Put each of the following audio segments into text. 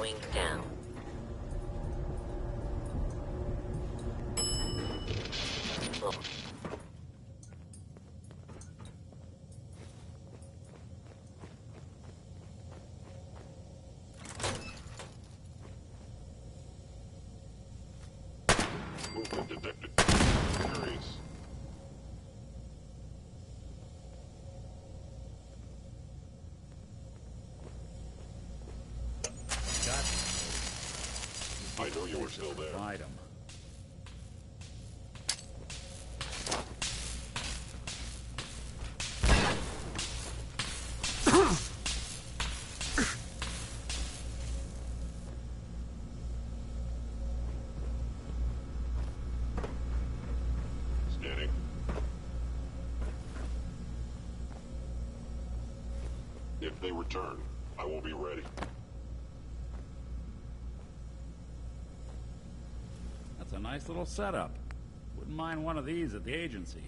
going down. Oh. Movement detected. Curious. I know you were still there. Item. Scanning. If they return, I will be ready. That's a nice little setup. Wouldn't mind one of these at the agency.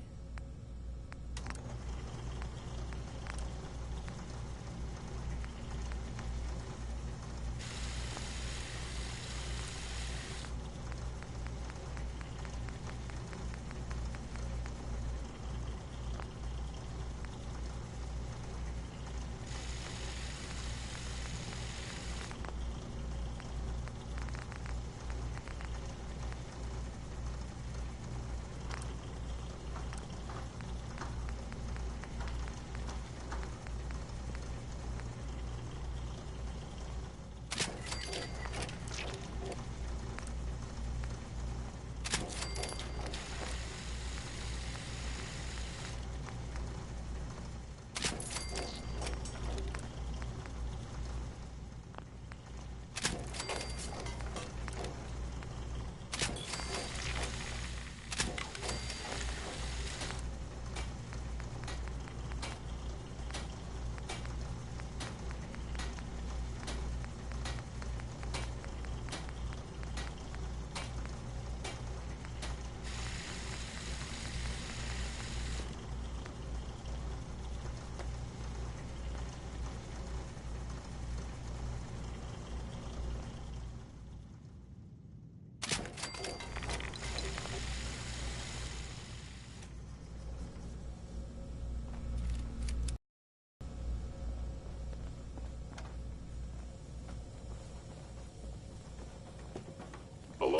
Hello?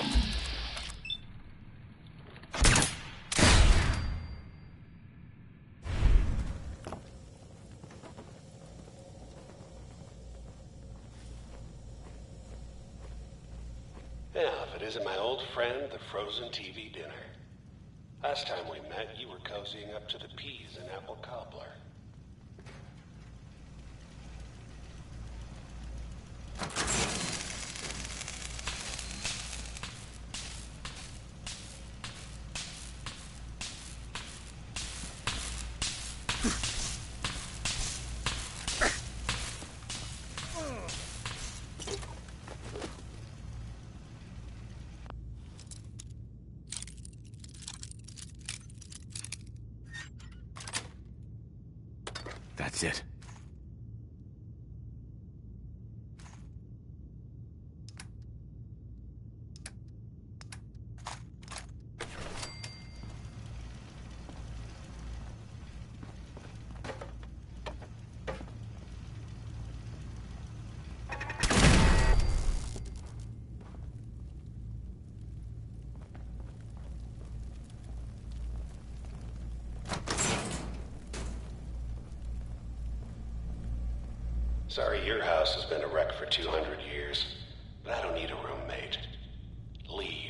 Yeah, if it isn't my old friend, the frozen TV dinner. Last time we met, you were cozying up to the peas and apple cobbler. That's it. Sorry your house has been a wreck for 200 years, but I don't need a roommate. Leave.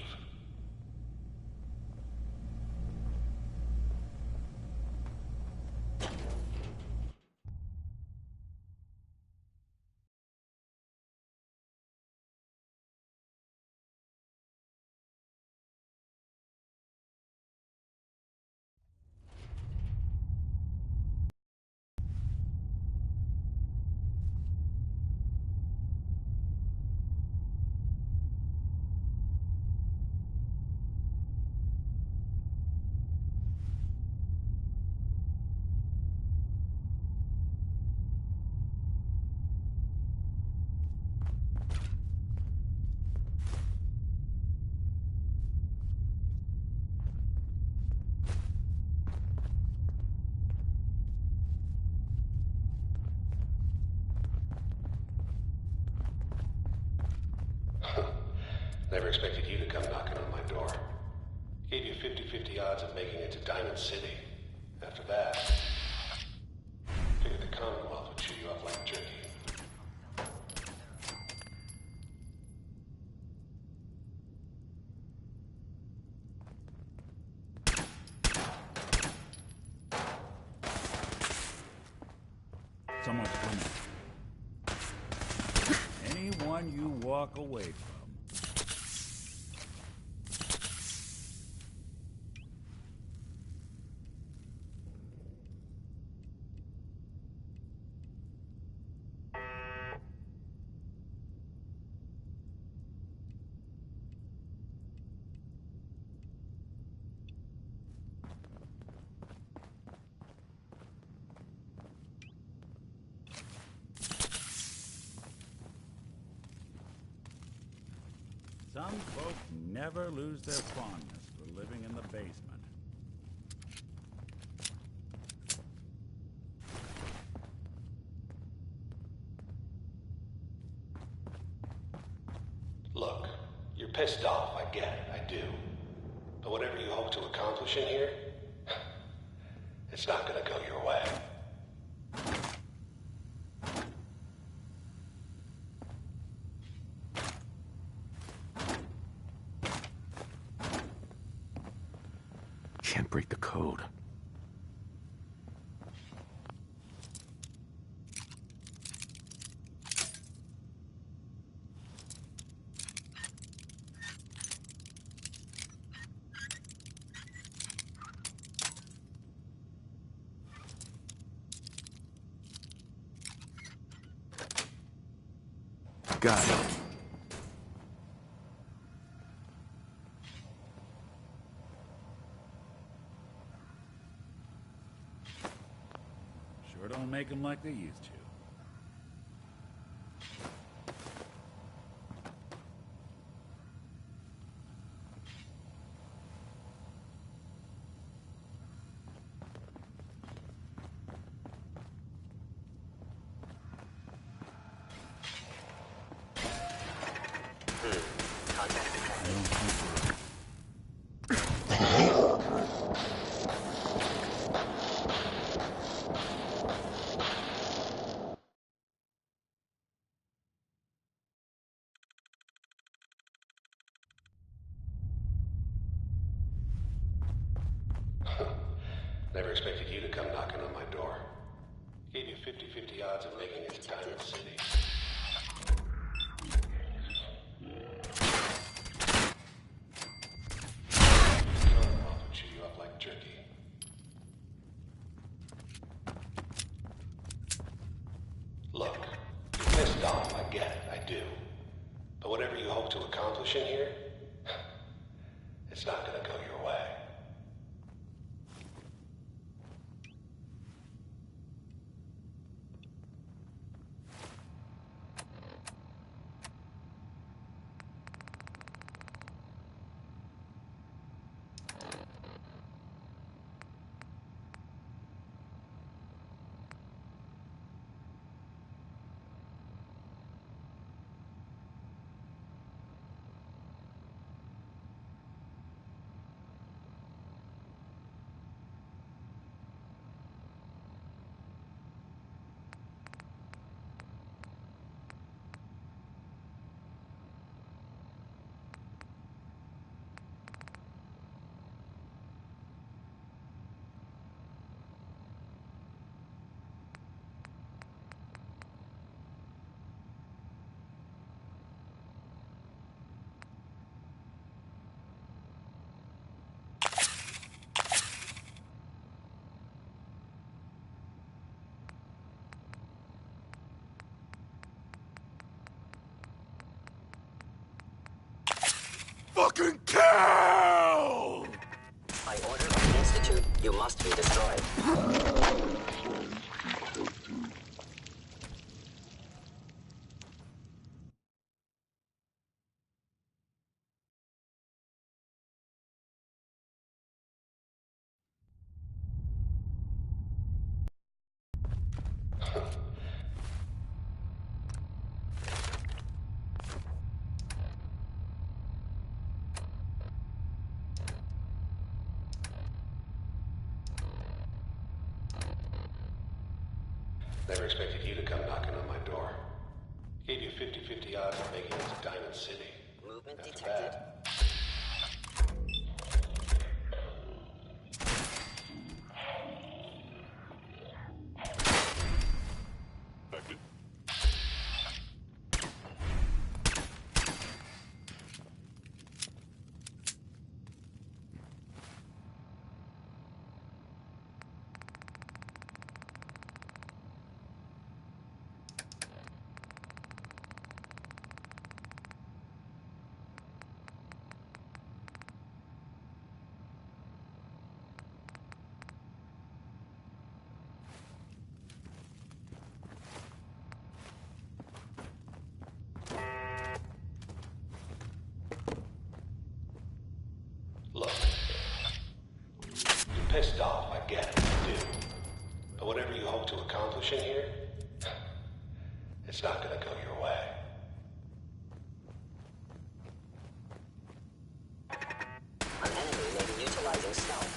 Never expected you to come knocking on my door. Gave you 50-50 odds of making it to Diamond City. After that, figured the Commonwealth would chew you up like jerky. Someone's coming. Anyone you walk away from. Some folk never lose their fondness for living in the basement. Look, you're pissed off, I get it, I do. But whatever you hope to accomplish in here, it's not gonna go your way. Can't break the code. Got it. Sure don't make them like they used to. Never expected you to come knocking on my door. Gave you 50-50 odds of making it to Diamond City. Commonwealth would chew you up like jerky. Look, you're pissed off, I get it, I do. But whatever you hope to accomplish in here, it's not gonna go your way. Fucking kill! By order of the Institute, you must be destroyed. Never expected you to come knocking on my door. Gave you 50-50 odds of making it to Diamond City. Movement Not too detected. bad. Detected. Look, you're pissed off, I get it, you do. But whatever you hope to accomplish in here, it's not gonna go your way. An enemy may be utilizing stealth.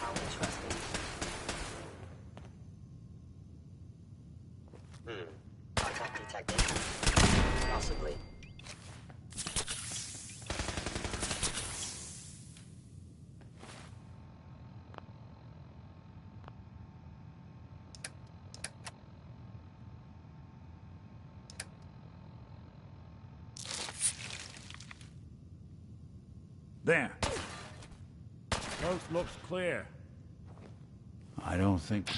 How interesting. Contact detected. Possibly. There. Coast looks clear. I don't think...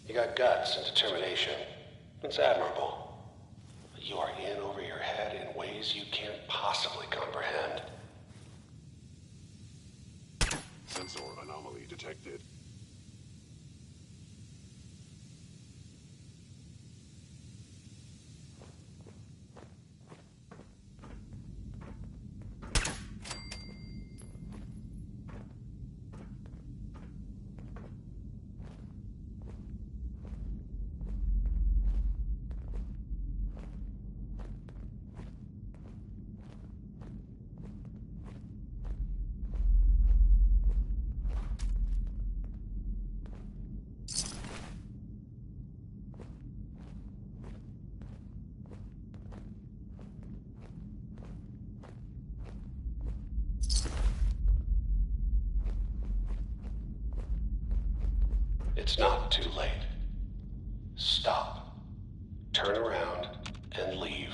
You got guts and determination. It's admirable. But you are in over your head in ways you can't possibly comprehend. Sensor anomaly detected. It's not too late. Stop. Turn around and leave.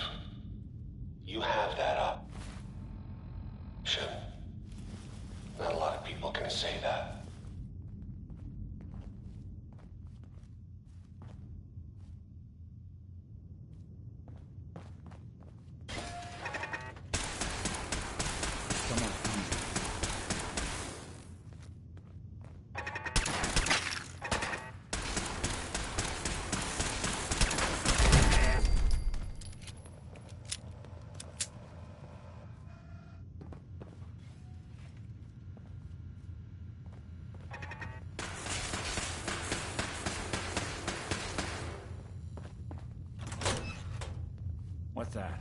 Come on, come on. What's that?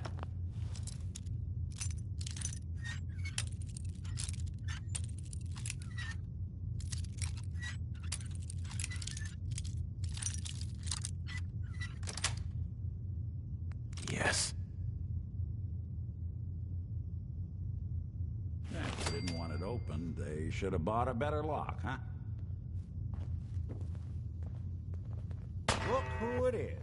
Yes. Yeah, if they didn't want it opened, they should have bought a better lock, huh? Look who it is.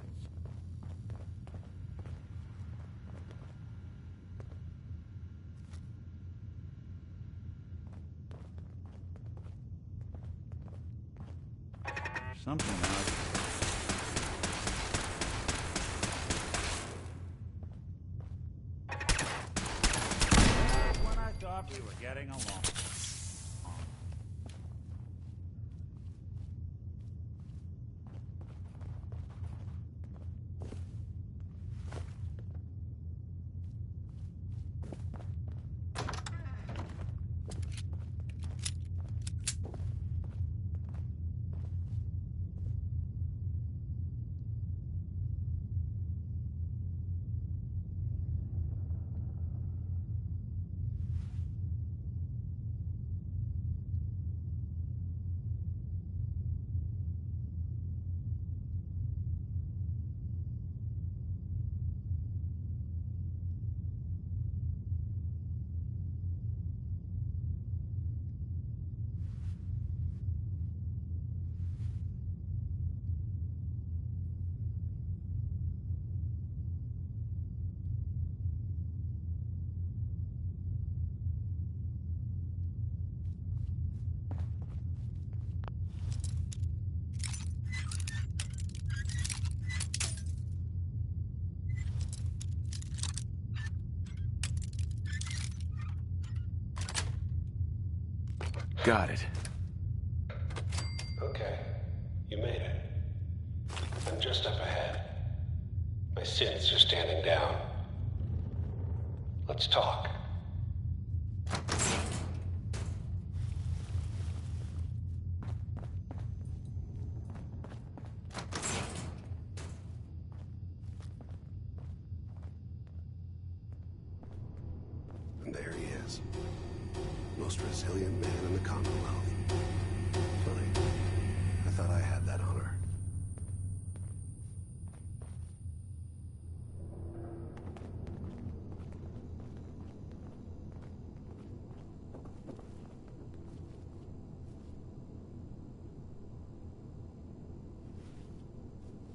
Something else. When I thought we were getting along. Got it. Okay, you made it. I'm just up ahead. My sins are standing down. Let's talk. And there he is. Most resilient man in the Commonwealth. Funny. I thought I had that honor.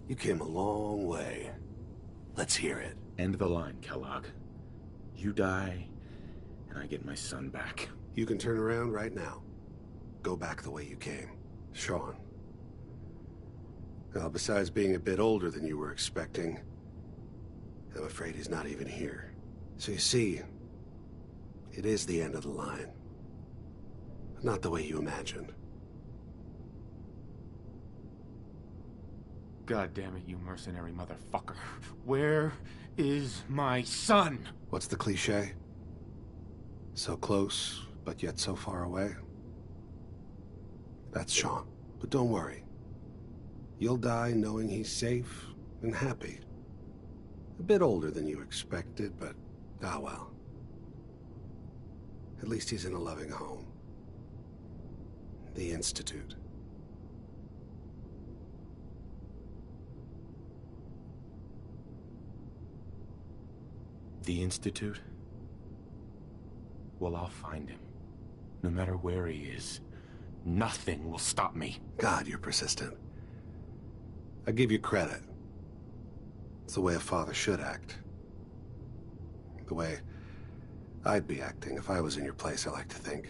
You came a long way. Let's hear it. End the line, Kellogg. You die, and I get my son back. You can turn around right now. Go back the way you came. Sean. Now, besides being a bit older than you were expecting, I'm afraid he's not even here. So you see, it is the end of the line. Not the way you imagined. God damn it, you mercenary motherfucker. Where is my son? What's the cliche? So close, but yet so far away? That's Sean. But don't worry. You'll die knowing he's safe and happy. A bit older than you expected, but ah well. At least he's in a loving home. The Institute. The Institute? Well, I'll find him. No matter where he is. Nothing will stop me. God, you're persistent. I give you credit. It's the way a father should act. The way I'd be acting if I was in your place, I like to think.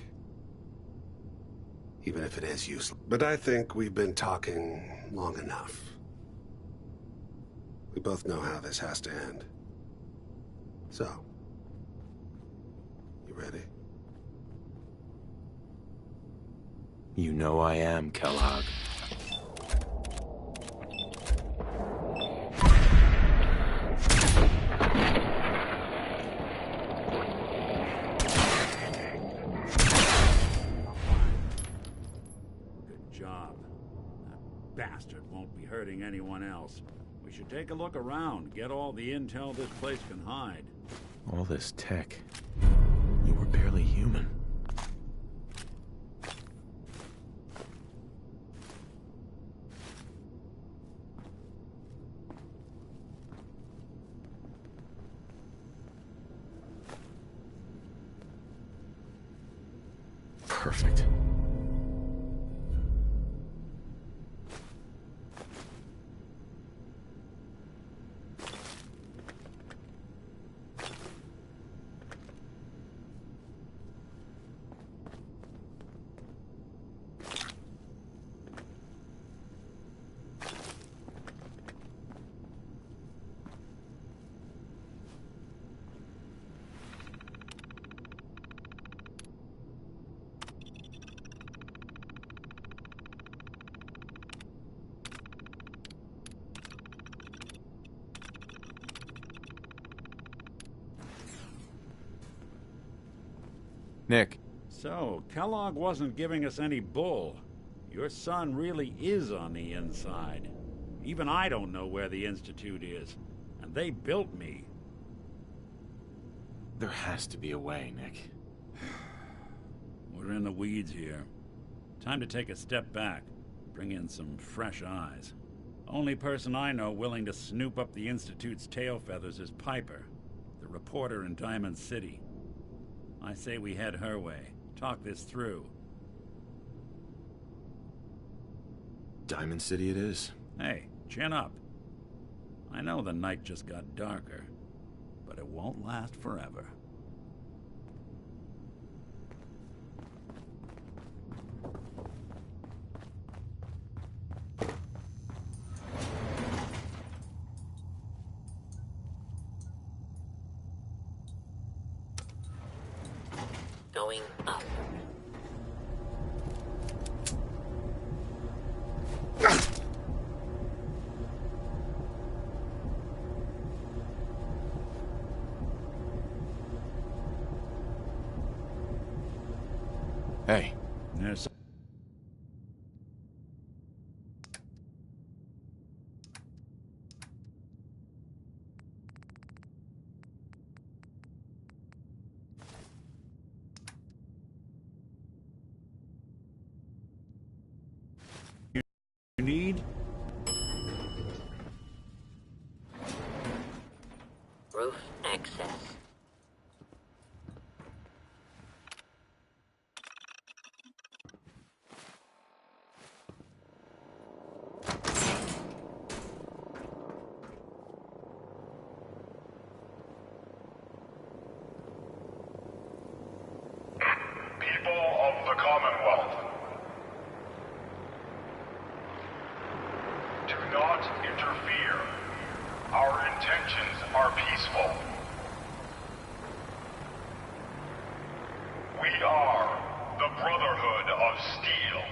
Even if it is useless. But I think we've been talking long enough. We both know how this has to end. So, you ready? You know I am, Kellogg. Good job. That bastard won't be hurting anyone else. We should take a look around, get all the intel this place can hide. All this tech. You were barely human. Perfect. Nick, So, Kellogg wasn't giving us any bull. Your son really is on the inside. Even I don't know where the Institute is. And they built me. There has to be a way, Nick. We're in the weeds here. Time to take a step back. Bring in some fresh eyes. Only person I know willing to snoop up the Institute's tail feathers is Piper, the reporter in Diamond City. I say we head her way. Talk this through. Diamond City it is. Hey, chin up. I know the night just got darker, but it won't last forever. Going up. hey. There's you need? Roof access. People of the Commonwealth, do not interfere. Our intentions are peaceful. We are the Brotherhood of Steel.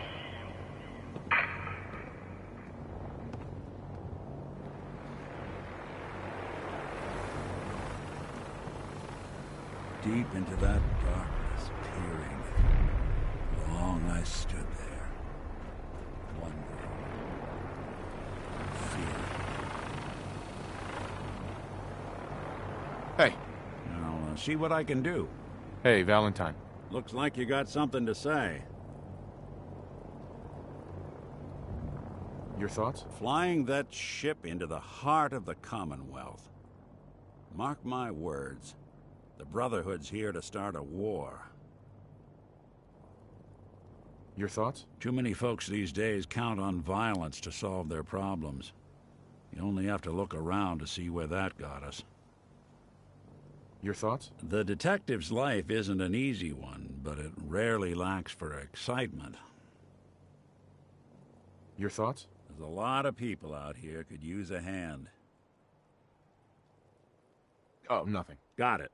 Deep into that darkness, peering. Long I stood there, wondering, fearing. Hey. I'll see what I can do. Hey, Valentine. Looks like you got something to say. Your thoughts? Flying that ship into the heart of the Commonwealth. Mark my words. The Brotherhood's here to start a war. Your thoughts? Too many folks these days count on violence to solve their problems. You only have to look around to see where that got us. Your thoughts? The detective's life isn't an easy one, but it rarely lacks for excitement. Your thoughts? There's a lot of people out here could use a hand. Oh, nothing. Got it.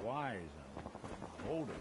wise and older.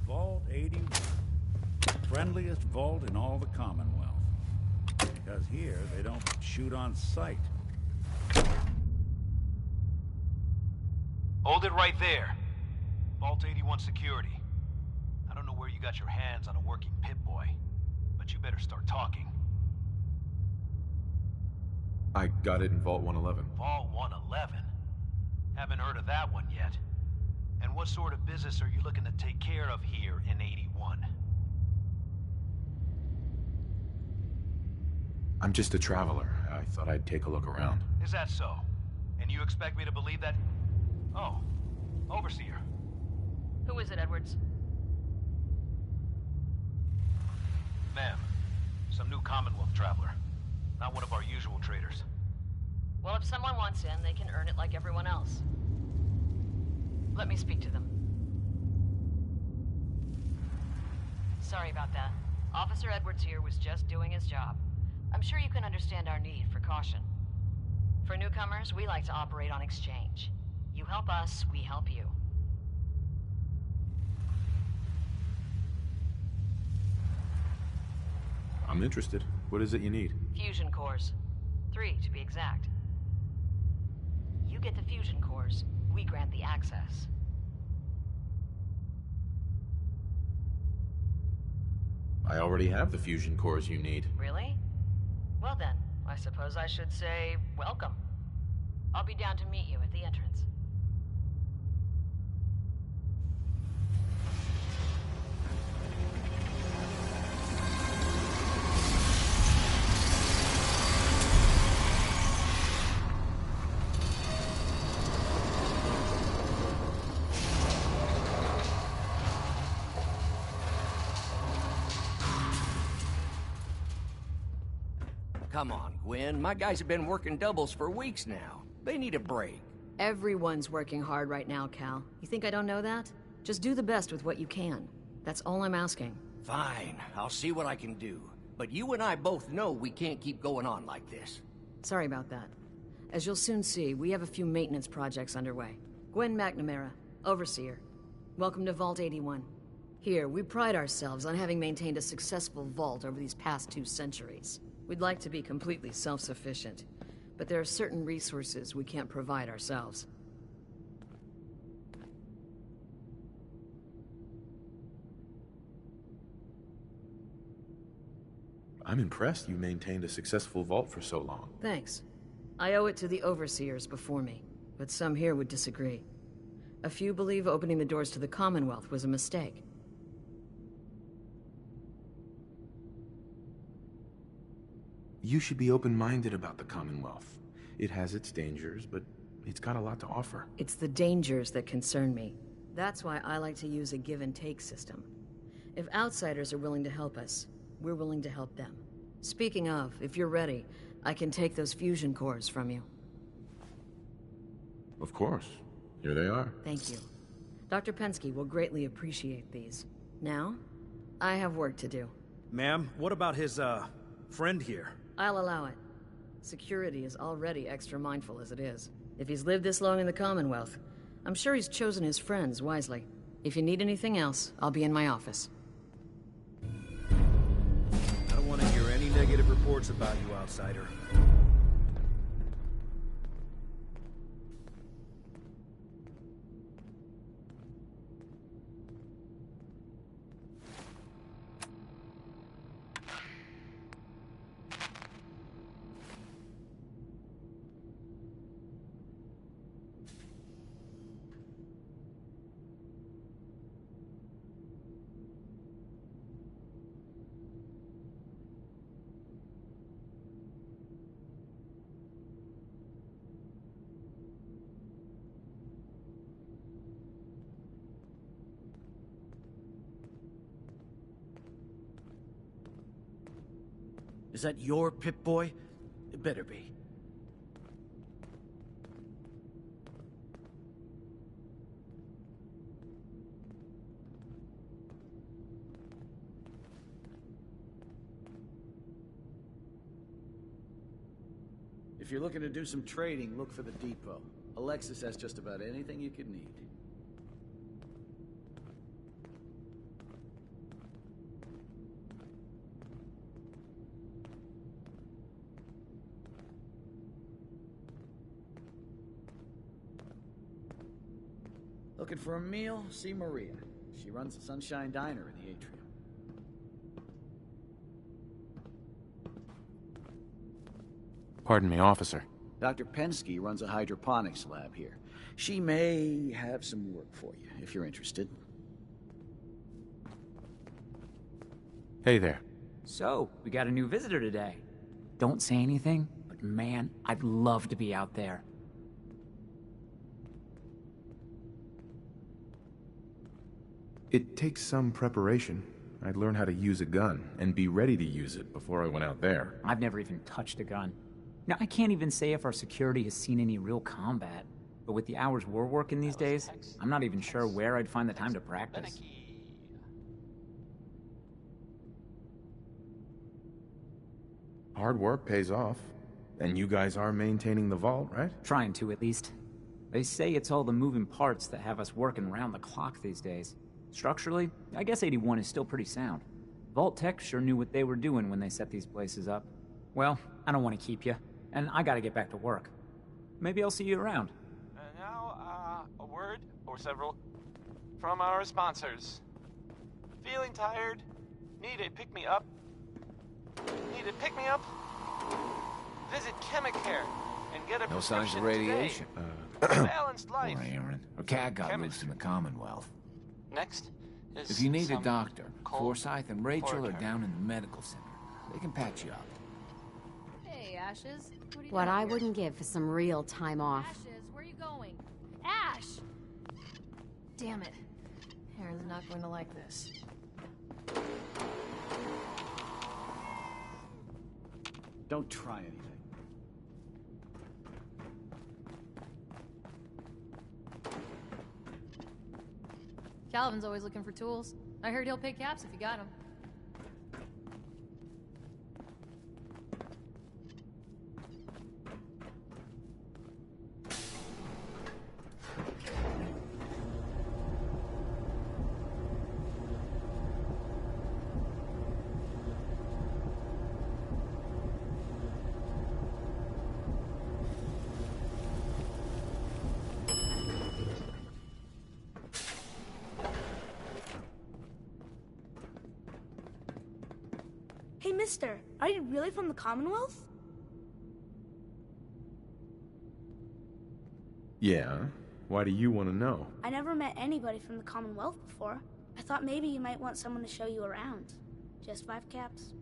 Vault 81. Friendliest vault in all the Commonwealth. Because here, they don't shoot on sight. Hold it right there. Vault 81 security. I don't know where you got your hands on a working Pip-Boy, but you better start talking. I got it in Vault 111. Vault 111? Haven't heard of that one yet. And what sort of business are you looking to take care of here in 81? I'm just a traveler. I thought I'd take a look around. Is that so? And you expect me to believe that? Oh, Overseer. Who is it, Edwards? Ma'am, some new Commonwealth traveler. Not one of our usual traders. Well, if someone wants in, they can earn it like everyone else. Let me speak to them. Sorry about that. Officer Edwards here was just doing his job. I'm sure you can understand our need for caution. For newcomers, we like to operate on exchange. You help us, we help you. I'm interested. What is it you need? Fusion cores. 3, to be exact. You get the fusion cores, we grant the access. I already have the fusion cores you need. Really? Well then, I suppose I should say welcome. I'll be down to meet you at the entrance. Come on, Gwen. My guys have been working doubles for weeks now. They need a break. Everyone's working hard right now, Cal. You think I don't know that? Just do the best with what you can. That's all I'm asking. Fine, I'll see what I can do. But you and I both know we can't keep going on like this. Sorry about that. As you'll soon see, we have a few maintenance projects underway. Gwen McNamara, Overseer. Welcome to Vault 81. Here, we pride ourselves on having maintained a successful vault over these past 2 centuries. We'd like to be completely self-sufficient, but there are certain resources we can't provide ourselves. I'm impressed you maintained a successful vault for so long. Thanks. I owe it to the Overseers before me, but some here would disagree. A few believe opening the doors to the Commonwealth was a mistake. You should be open-minded about the Commonwealth. It has its dangers, but it's got a lot to offer. It's the dangers that concern me. That's why I like to use a give-and-take system. If outsiders are willing to help us, we're willing to help them. Speaking of, if you're ready, I can take those fusion cores from you. Of course. Here they are. Thank you. Dr. Pensky will greatly appreciate these. Now, I have work to do. Ma'am, what about his, friend here? I'll allow it. Security is already extra mindful as it is. If he's lived this long in the Commonwealth, I'm sure he's chosen his friends wisely. If you need anything else, I'll be in my office. I don't want to hear any negative reports about you, outsider. Is that your Pip-Boy? It better be. If you're looking to do some trading, look for the depot. Alexis has just about anything you could need. Looking for a meal? See Maria. She runs the Sunshine Diner in the atrium. Pardon me, officer. Dr. Pensky runs a hydroponics lab here. She may have some work for you, if you're interested. Hey there. So, we got a new visitor today. Don't say anything, but man, I'd love to be out there. It takes some preparation. I'd learn how to use a gun and be ready to use it before I went out there. I've never even touched a gun. Now, I can't even say if our security has seen any real combat. But with the hours we're working these days, I'm not even sure where I'd find the time to practice. Hard work pays off. And you guys are maintaining the vault, right? Trying to, at least. They say it's all the moving parts that have us working round the clock these days. Structurally, I guess 81 is still pretty sound. Vault Tech sure knew what they were doing when they set these places up. Well, I don't want to keep you, and I gotta get back to work. Maybe I'll see you around. Now, a word or several from our sponsors. Feeling tired? Need a pick-me-up? Need a pick-me-up? Visit Chemicare and get a No signs of prescription radiation. today. Balanced life. Poor Aaron. Her cat got loose in the Commonwealth. Next is If you need a some doctor, cold Forsyth and Rachel are porter. down in the medical center. They can patch you up. Hey, Ashes. What are you What doing I here? wouldn't give for some real time off. Ashes, where are you going? Ash! Damn it. Aaron's not going to like this. Don't try anything. Calvin's always looking for tools. I heard he'll pay caps if you got them. Hey, mister, are you really from the Commonwealth? Yeah. Why do you want to know? I never met anybody from the Commonwealth before. I thought maybe you might want someone to show you around. Just 5 caps.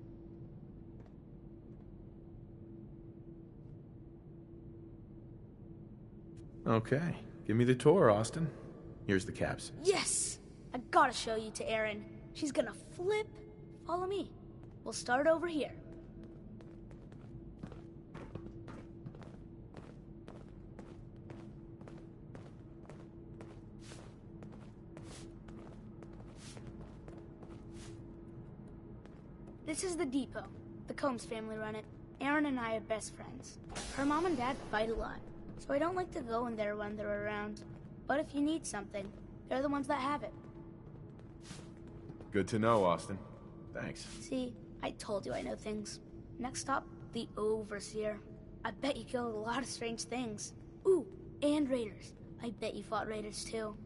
Okay. Give me the tour, Austin. Here's the caps. Yes! I gotta show you to Erin. She's gonna flip. Follow me. We'll start over here. This is the depot. The Combs family run it. Erin and I are best friends. Her mom and dad fight a lot, so I don't like to go in there when they're around. But if you need something, they're the ones that have it. Good to know, Austin. Thanks. See, I told you I know things. Next stop, the Overseer. I bet you killed a lot of strange things. Ooh, and raiders. I bet you fought raiders too.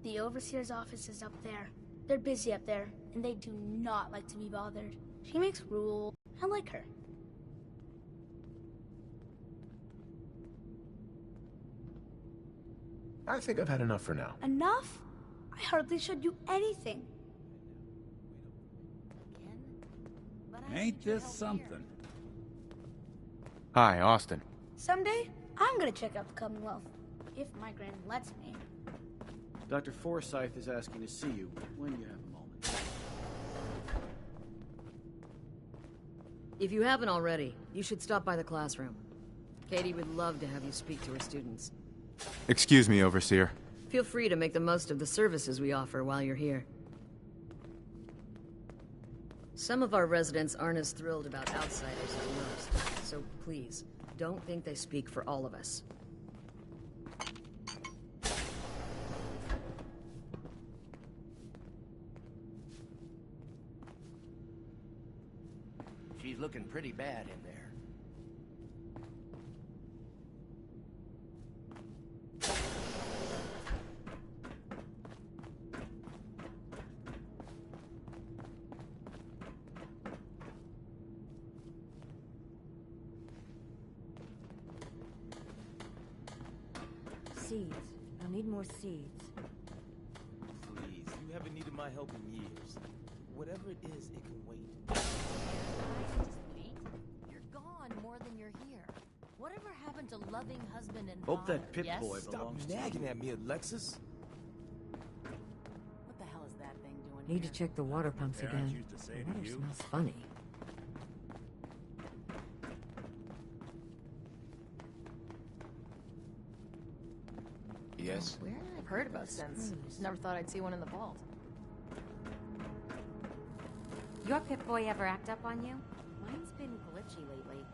The Overseer's office is up there. They're busy up there, and they do not like to be bothered. She makes rules. I like her. I think I've had enough for now. Enough? I hardly showed you anything. Ain't this something? Hi, Austin. Someday, I'm gonna check out the Commonwealth. If my grand lets me. Dr. Forsyth is asking to see you when you have a moment. If you haven't already, you should stop by the classroom. Katie would love to have you speak to her students. Excuse me, Overseer. Feel free to make the most of the services we offer while you're here. Some of our residents aren't as thrilled about outsiders as most, so please, don't think they speak for all of us. She's looking pretty bad in there. Seeds. I'll need more seeds. Please, you haven't needed my help in years. Whatever it is, it can wait. You're gone more than you're here. Whatever happened to loving husband and Hope father? that pit Yes? boy Stop belongs to nagging you. at me, Alexis. What the hell is that thing doing Need to here? check the water pumps Parents again. used to say The to water you. smells funny. Yes? Where did I Heard put about those scents. screws? Never thought I'd see one in the vault. Your Pip-Boy ever act up on you? Mine's been glitchy lately.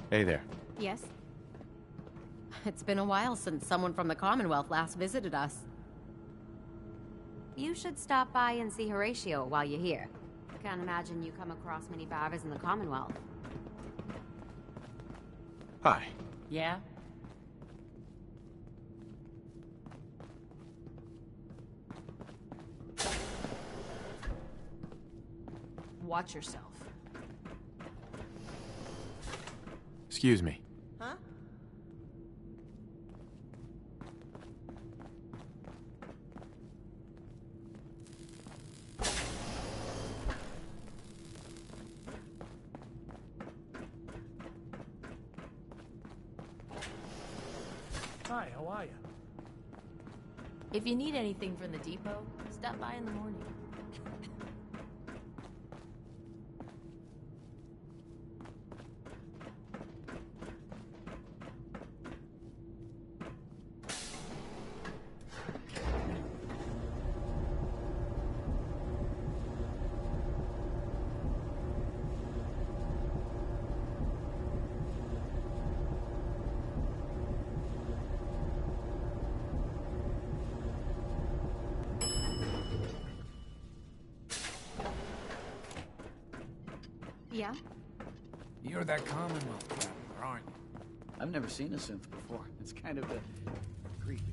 Hey there. Yes? It's been a while since someone from the Commonwealth last visited us. You should stop by and see Horatio while you're here. Can't imagine you come across many barbers in the Commonwealth. Hi. Yeah? Watch yourself. Excuse me. Huh? Hi, how are you? If you need anything from the depot, stop by in the morning. Yeah? You're that Commonwealth traveler, aren't you? I've never seen a synth before. It's kind of creepy.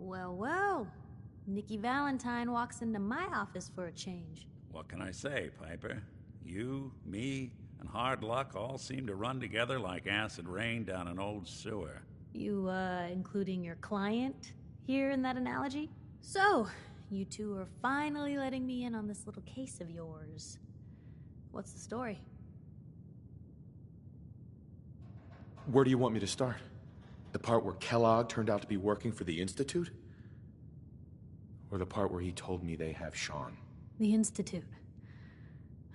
Well, well. Nikki Valentine walks into my office for a change. What can I say, Piper? You, me, and hard luck all seem to run together like acid rain down an old sewer. You, including your client here in that analogy? So, you two are finally letting me in on this little case of yours. What's the story? Where do you want me to start? The part where Kellogg turned out to be working for the Institute? Or the part where he told me they have Sean? The Institute.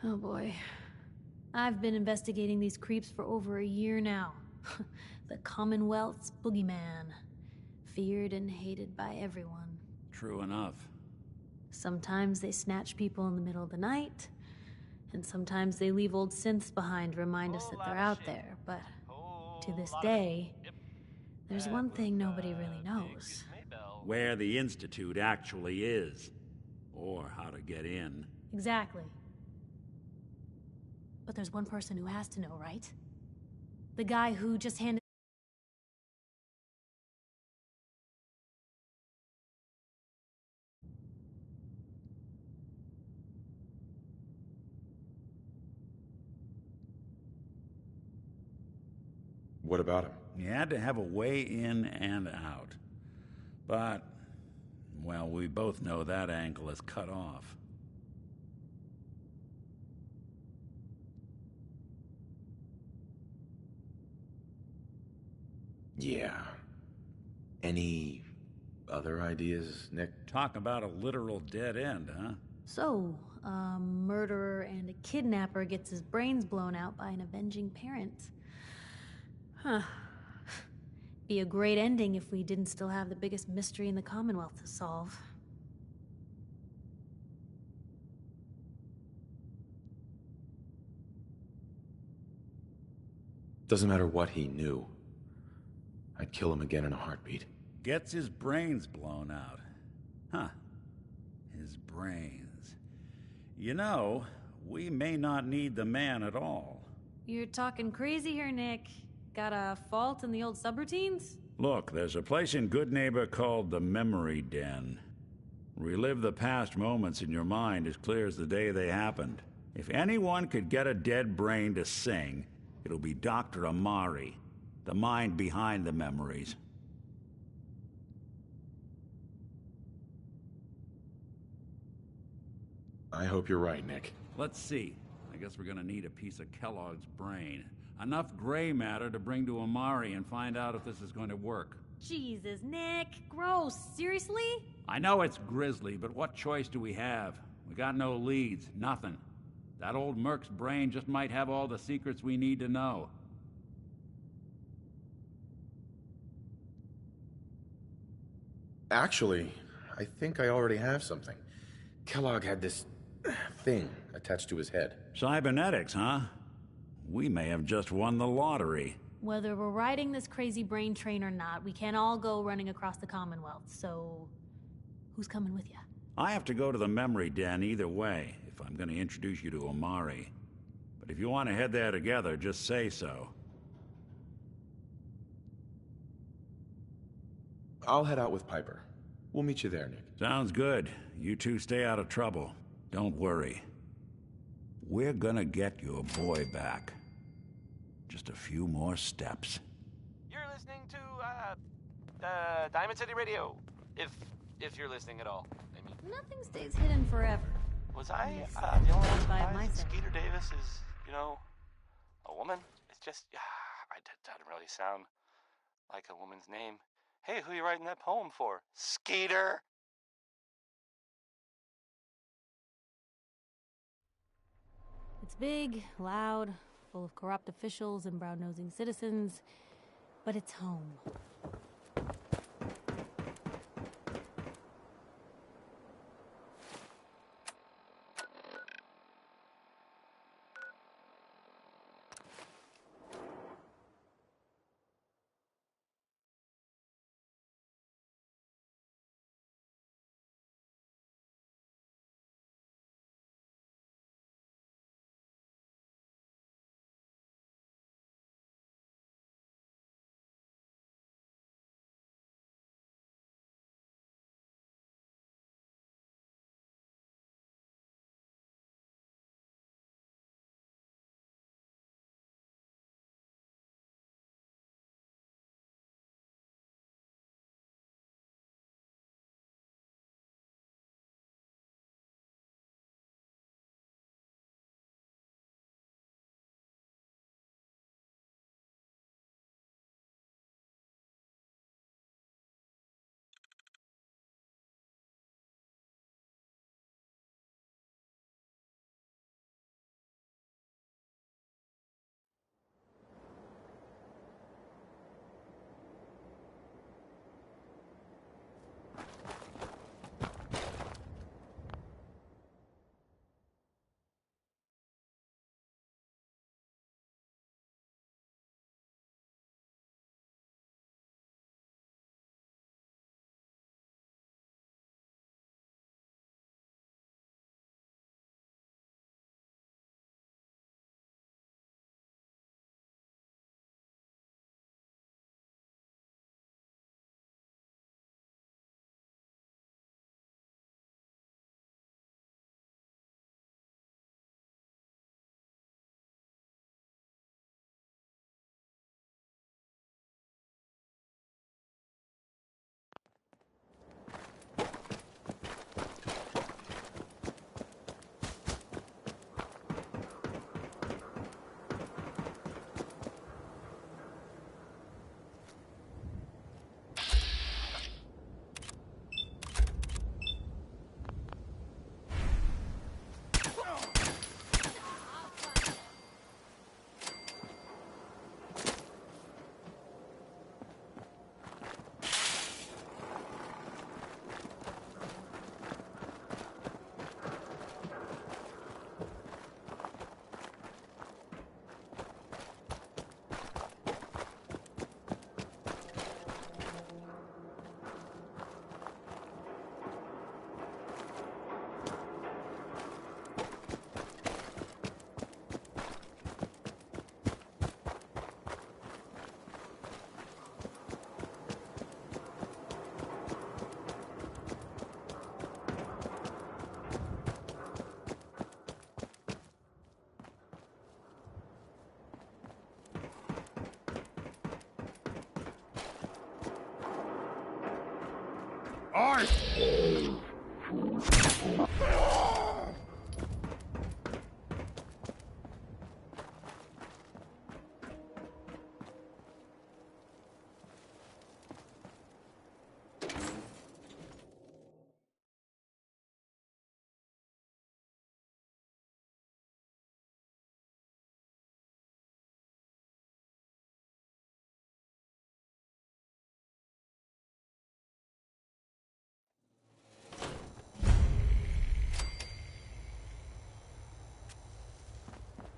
Oh boy. I've been investigating these creeps for over a year now. The Commonwealth's boogeyman. Feared and hated by everyone. True enough. Sometimes they snatch people in the middle of the night, and sometimes they leave old synths behind to remind us that they're out there, but to this day, there's one thing nobody really knows. Where the Institute actually is. Or how to get in. Exactly. But there's one person who has to know, right? The guy who just handed... What about him? He had to have a way in and out. But, well, we both know that angle is cut off. Yeah. Any other ideas, Nick? Talk about a literal dead end, huh? So, a murderer and a kidnapper gets his brains blown out by an avenging parent. Huh. Be a great ending if we didn't still have the biggest mystery in the Commonwealth to solve. Doesn't matter what he knew. I'd kill him again in a heartbeat. Gets his brains blown out. Huh. His brains. You know, we may not need the man at all. You're talking crazy here, Nick. Got a fault in the old subroutines? Look, there's a place in Goodneighbor called the Memory Den. Relive the past moments in your mind as clear as the day they happened. If anyone could get a dead brain to sing, it'll be Dr. Amari, the mind behind the memories. I hope you're right, Nick. Let's see. I guess we're gonna need a piece of Kellogg's brain. Enough gray matter to bring to Amari and find out if this is going to work. Jesus, Nick. Gross. Seriously? I know it's grisly, but what choice do we have? We got no leads, nothing. That old Merc's brain just might have all the secrets we need to know. Actually, I think I already have something. Kellogg had this thing attached to his head. Cybernetics, huh? We may have just won the lottery. Whether we're riding this crazy brain train or not, we can't all go running across the Commonwealth, so... who's coming with you? I have to go to the Memory Den either way, if I'm going to introduce you to Amari. But if you want to head there together, just say so. I'll head out with Piper. We'll meet you there, Nick. Sounds good. You two stay out of trouble. Don't worry. We're gonna get your boy back. Just a few more steps. You're listening to, Diamond City Radio. If you're listening at all, I mean. Nothing stays hidden forever. Was I, Yes, the only one by surprised my that side. Skeeter Davis is, you know, a woman? It's just, doesn't really sound like a woman's name. Hey, who you writing that poem for? Skeeter! It's big, loud, full of corrupt officials and brown-nosing citizens, but it's home. heart!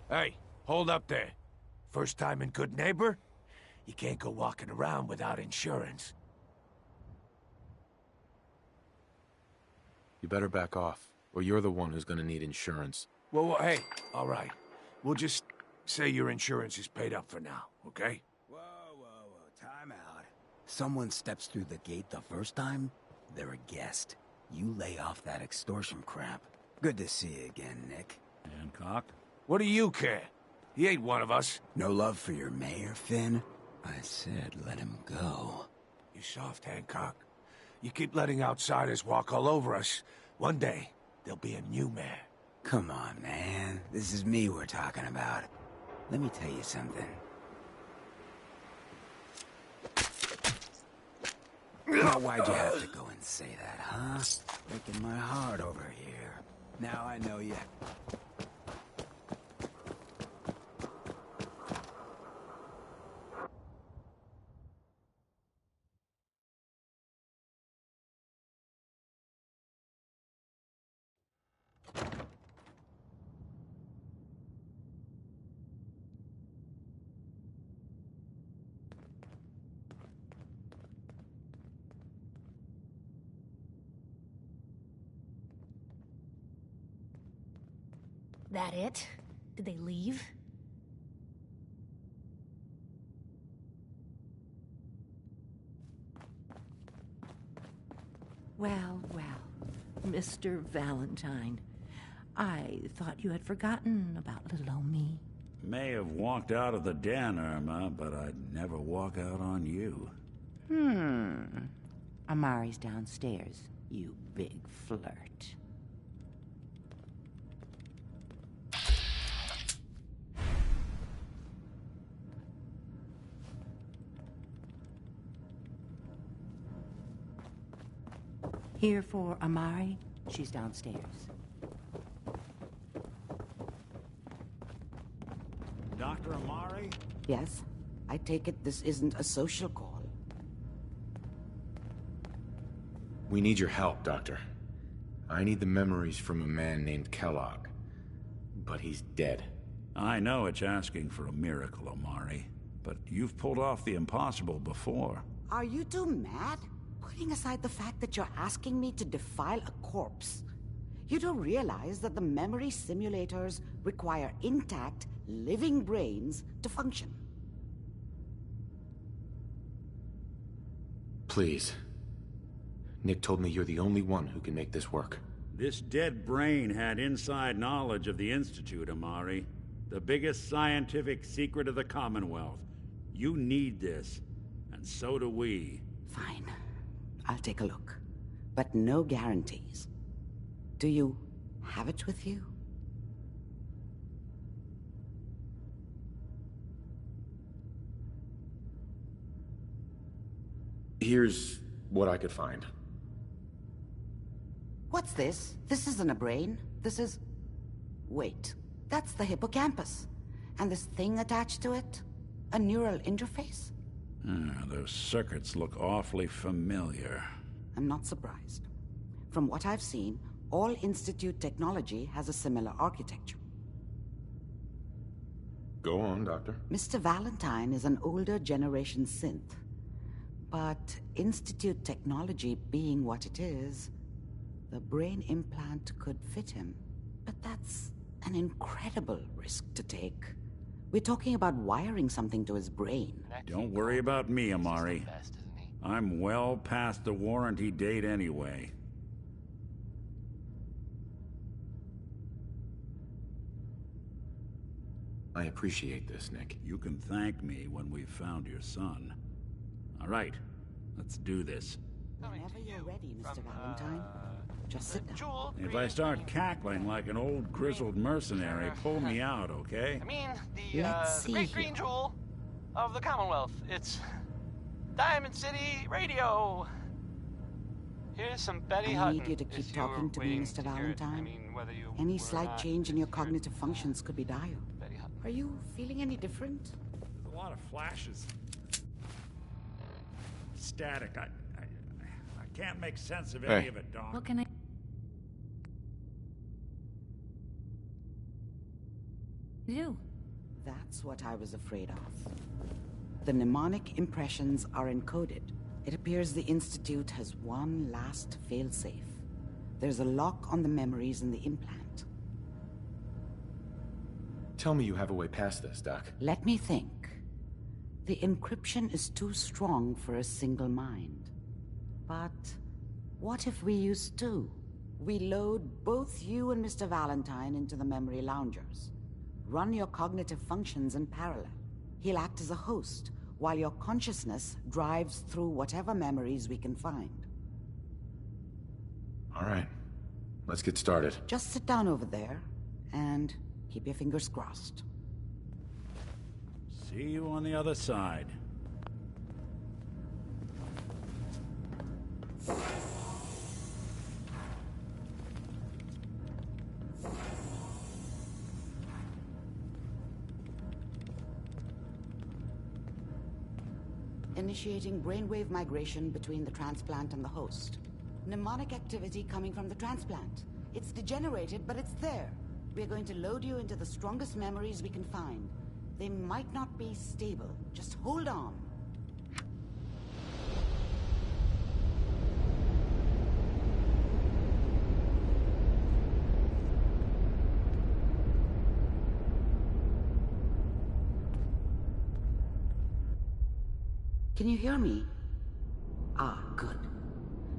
Hey, hold up there. First time in Good Neighbor? You can't go walking around without insurance. You better back off, or you're the one who's gonna need insurance. Well, hey, all right. We'll just say your insurance is paid up for now, okay? Whoa, time out. Someone steps through the gate the first time, they're a guest. You lay off that extortion crap. Good to see you again, Nick. Hancock? What do you care? He ain't one of us. No love for your mayor, Finn? I said let him go. You soft, Hancock. You keep letting outsiders walk all over us. One day, there'll be a new mayor. Come on, man. This is me we're talking about. Let me tell you something. Now, why'd you have to go and say that, huh? Breaking my heart over here. Now I know you. That it? Did they leave? Well, Mr. Valentine. I thought you had forgotten about little old me. May have walked out of the den, Irma, but I'd never walk out on you. Amari's downstairs, you big flirt. Here for Amari. She's downstairs. Dr. Amari? Yes? I take it this isn't a social call. We need your help, Doctor. I need the memories from a man named Kellogg. But he's dead. I know it's asking for a miracle, Amari. But you've pulled off the impossible before. Are you two mad? Putting aside the fact that you're asking me to defile a corpse, you do realize that the memory simulators require intact, living brains to function. Please. Nick told me you're the only one who can make this work. This dead brain had inside knowledge of the Institute, Amari. The biggest scientific secret of the Commonwealth. You need this, and so do we. Fine. I'll take a look. But no guarantees. Do you have it with you? Here's what I could find. What's this? This isn't a brain. This is... Wait. That's the hippocampus. And this thing attached to it? A neural interface? Those circuits look awfully familiar. I'm not surprised. From what I've seen, all Institute technology has a similar architecture. Go on, Doctor. Mr. Valentine is an older generation synth. But Institute technology being what it is, the brain implant could fit him. But that's an incredible risk to take. We're talking about wiring something to his brain. Don't worry about me, Amari. I'm well past the warranty date anyway. I appreciate this, Nick. You can thank me when we've found your son. All right, let's do this. Whenever you're ready, Mr. Valentine. Just sit down. If I start cackling like an old grizzled mercenary, pull me out, okay? I mean, the Great Green Jewel of the Commonwealth. It's Diamond City Radio. Here's some Betty I Hutton. need you to keep talking to me, Mr. Valentine. Any slight change in your cognitive functions could be dire. Are you feeling any different? There's a lot of flashes. Static. I can't make sense of any of it, Doc. What can I... do? That's what I was afraid of. The mnemonic impressions are encoded. It appears the Institute has one last failsafe. There's a lock on the memories in the implant. Tell me you have a way past this, Doc. Let me think. The encryption is too strong for a single mind. But what if we use two? We load both you and Mr. Valentine into the memory loungers. Run your cognitive functions in parallel. He'll act as a host, while your consciousness drives through whatever memories we can find. All right. Let's get started. Just sit down over there, and keep your fingers crossed. See you on the other side. Initiating brainwave migration between the transplant and the host. Mnemonic activity coming from the transplant. It's degenerated, but it's there. We're going to load you into the strongest memories we can find. They might not be stable. Just hold on. Can you hear me? Ah, good.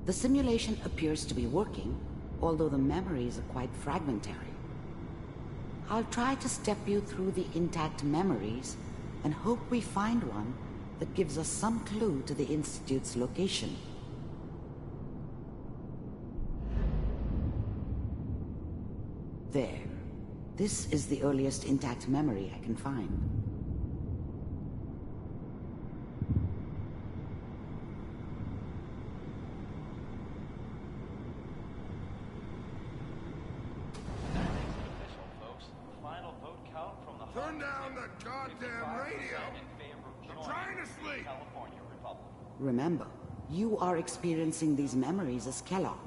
The simulation appears to be working, although the memories are quite fragmentary. I'll try to step you through the intact memories and hope we find one that gives us some clue to the Institute's location. There. This is the earliest intact memory I can find. Turn down that goddamn radio! I'm trying to sleep! Remember, you are experiencing these memories as Kellogg.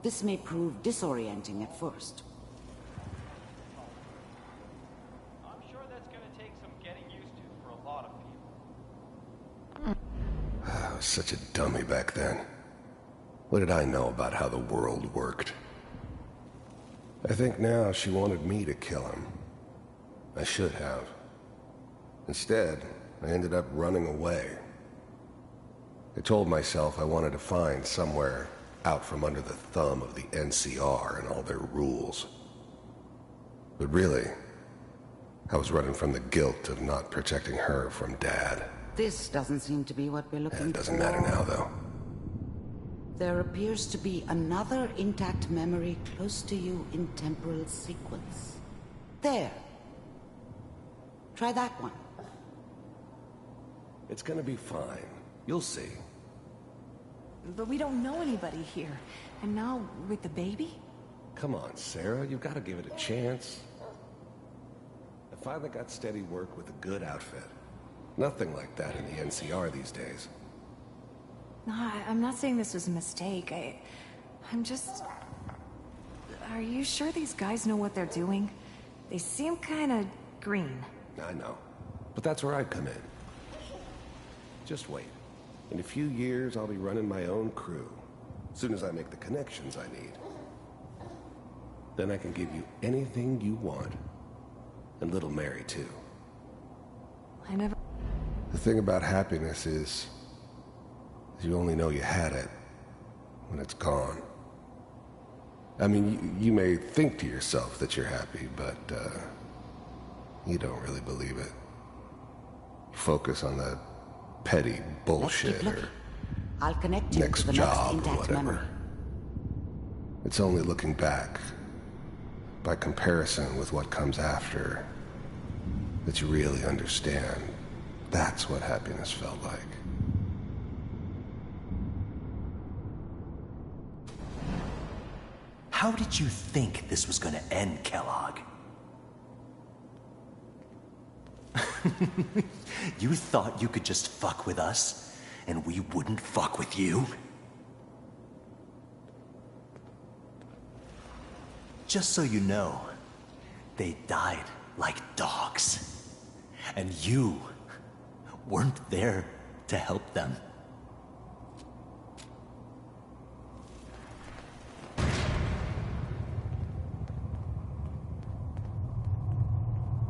This may prove disorienting at first. I'm sure that's gonna take some getting used to for a lot of people. I was such a dummy back then. What did I know about how the world worked? I think now she wanted me to kill him. I should have. Instead, I ended up running away. I told myself I wanted to find somewhere out from under the thumb of the NCR and all their rules. But really, I was running from the guilt of not protecting her from Dad. This doesn't seem to be what we're looking for. It doesn't matter now, though. There appears to be another intact memory close to you in temporal sequence. There. Try that one. It's gonna be fine. You'll see. But we don't know anybody here. And now, with the baby? Come on, Sarah. You've got to give it a chance. I finally got steady work with a good outfit. Nothing like that in the NCR these days. No, I'm not saying this was a mistake. I'm just... Are you sure these guys know what they're doing? They seem kind of green. I know. But that's where I'd come in. Just wait. In a few years, I'll be running my own crew. As soon as I make the connections I need. Then I can give you anything you want. And little Mary, too. I never... The thing about happiness is you only know you had it when it's gone. I mean, you may think to yourself that you're happy, but, you don't really believe it. You focus on the petty bullshit or I'll connect you next to the job next or intact whatever. memory. It's only looking back, by comparison with what comes after, that you really understand. That's what happiness felt like. How did you think this was gonna end, Kellogg? You thought you could just fuck with us, and we wouldn't fuck with you? Just so you know, they died like dogs. And you weren't there to help them.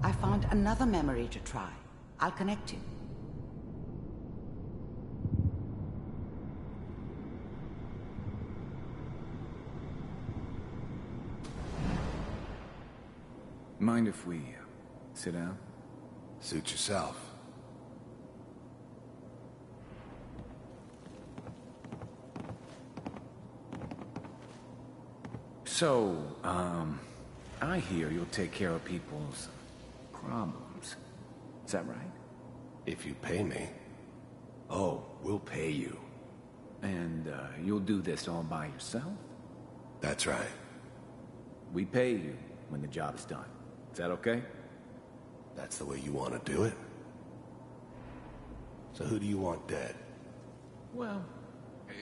I found another memory to try. I'll connect you. Mind if we sit down? Suit yourself. So, I hear you'll take care of people's problems. Is that right? If you pay me. Oh, we'll pay you. And, you'll do this all by yourself? That's right. We pay you when the job is done. Is that okay? That's the way you want to do it? So who do you want dead? Well,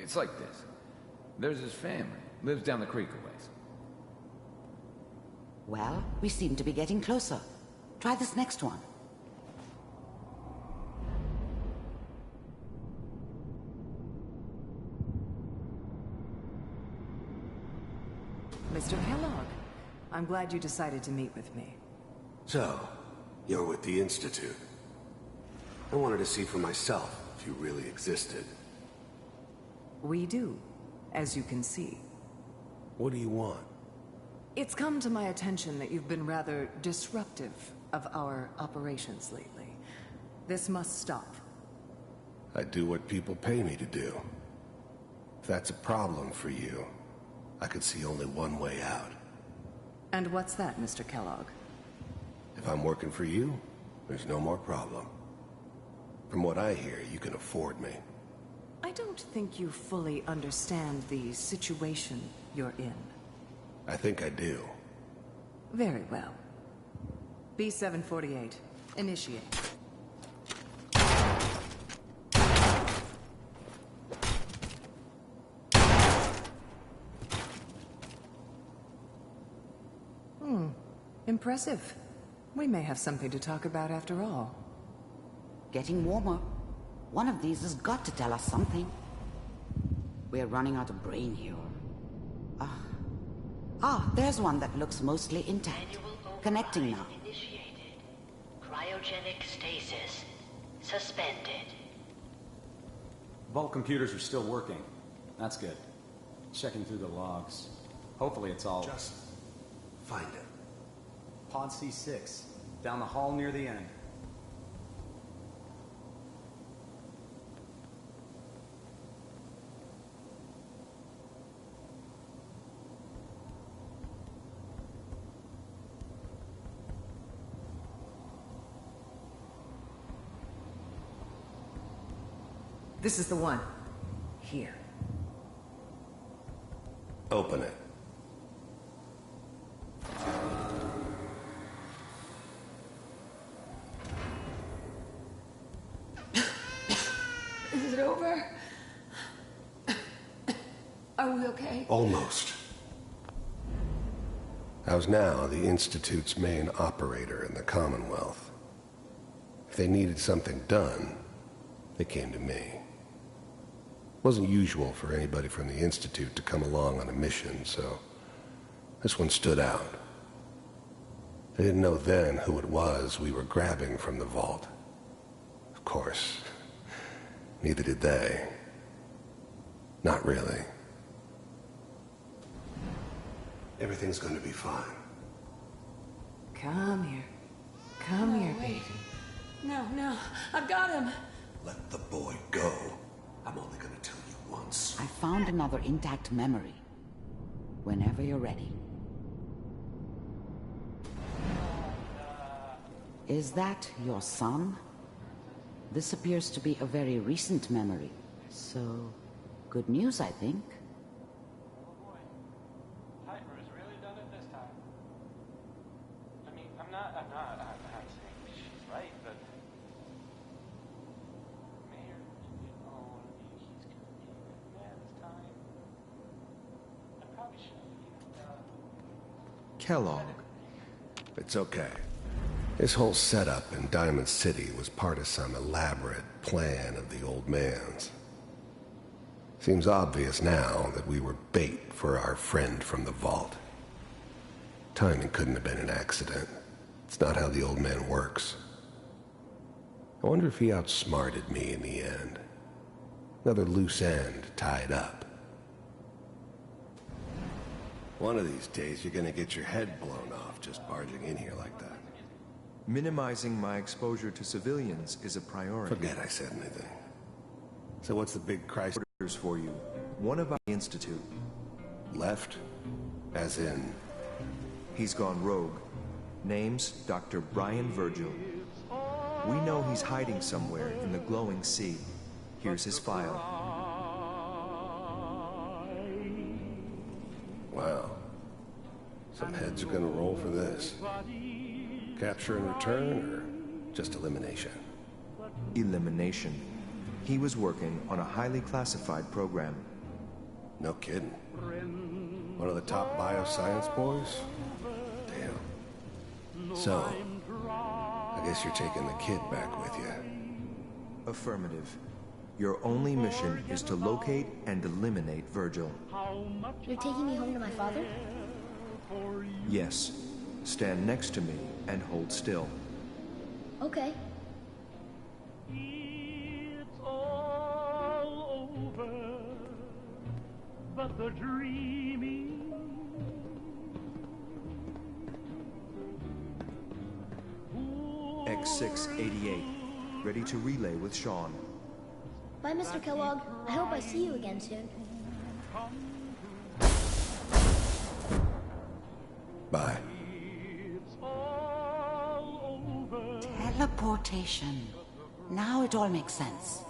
it's like this. There's his family. Lives down the creek a ways. Well, we seem to be getting closer. Try this next one. Mr. Kellogg, I'm glad you decided to meet with me. So, you're with the Institute. I wanted to see for myself if you really existed. We do, as you can see. What do you want? It's come to my attention that you've been rather disruptive of our operations lately. This must stop. I do what people pay me to do. If that's a problem for you, I could see only one way out. And what's that, Mr. Kellogg? If I'm working for you, there's no more problem. From what I hear, you can afford me. I don't think you fully understand the situation you're in. I think I do. Very well. B-748, initiate. Impressive. We may have something to talk about after all. Getting warmer. One of these has got to tell us something. We're running out of brain here. There's one that looks mostly intact. Connecting now. Initiated. Cryogenic stasis suspended. Vault computers are still working. That's good. Checking through the logs. Hopefully it's all... Just find it. Pod C6. Down the hall near the end. This is the one. Here. Open it. Is it over? Are we okay? Almost. I was now the Institute's main operator in the Commonwealth. If they needed something done, they came to me. It wasn't usual for anybody from the Institute to come along on a mission, so this one stood out. I didn't know then who it was we were grabbing from the vault. Of course, neither did they. Not really. Everything's going to be fine. Come here. Come here, baby. No, I've got him. Let the boy go. I'm only going to tell you found another intact memory. Whenever you're ready. Is that your son? This appears to be a very recent memory. So, good news, I think. Piper's really done it this time. I mean, I'm not saying she's right, but... Mayor, he's gonna be mad this time. I probably shouldn't have Kellogg. It's okay. This whole setup in Diamond City was part of some elaborate plan of the old man's. Seems obvious now that we were bait for our friend from the vault. Timing couldn't have been an accident. It's not how the old man works. I wonder if he outsmarted me in the end. Another loose end tied up. One of these days you're gonna get your head blown off just barging in here like that. Minimizing my exposure to civilians is a priority. Forget I said anything. So what's the big crisis? Orders for you. One of our institute. Left? As in? He's gone rogue. Name's Dr. Brian Virgil. We know he's hiding somewhere in the glowing sea. Here's his file. Wow. Some heads are gonna roll for this. Capture and return, or just elimination? Elimination. He was working on a highly classified program. No kidding. One of the top bioscience boys? Damn. So, I guess you're taking the kid back with you. Affirmative. Your only mission is to locate and eliminate Virgil. You're taking me home to my father? Yes. Stand next to me and hold still. Okay. It's all over, but the dreaming. X688, ready to relay with Sean. Bye, Mr. Kellogg. I hope I see you again soon. Bye. Teleportation. Now it all makes sense.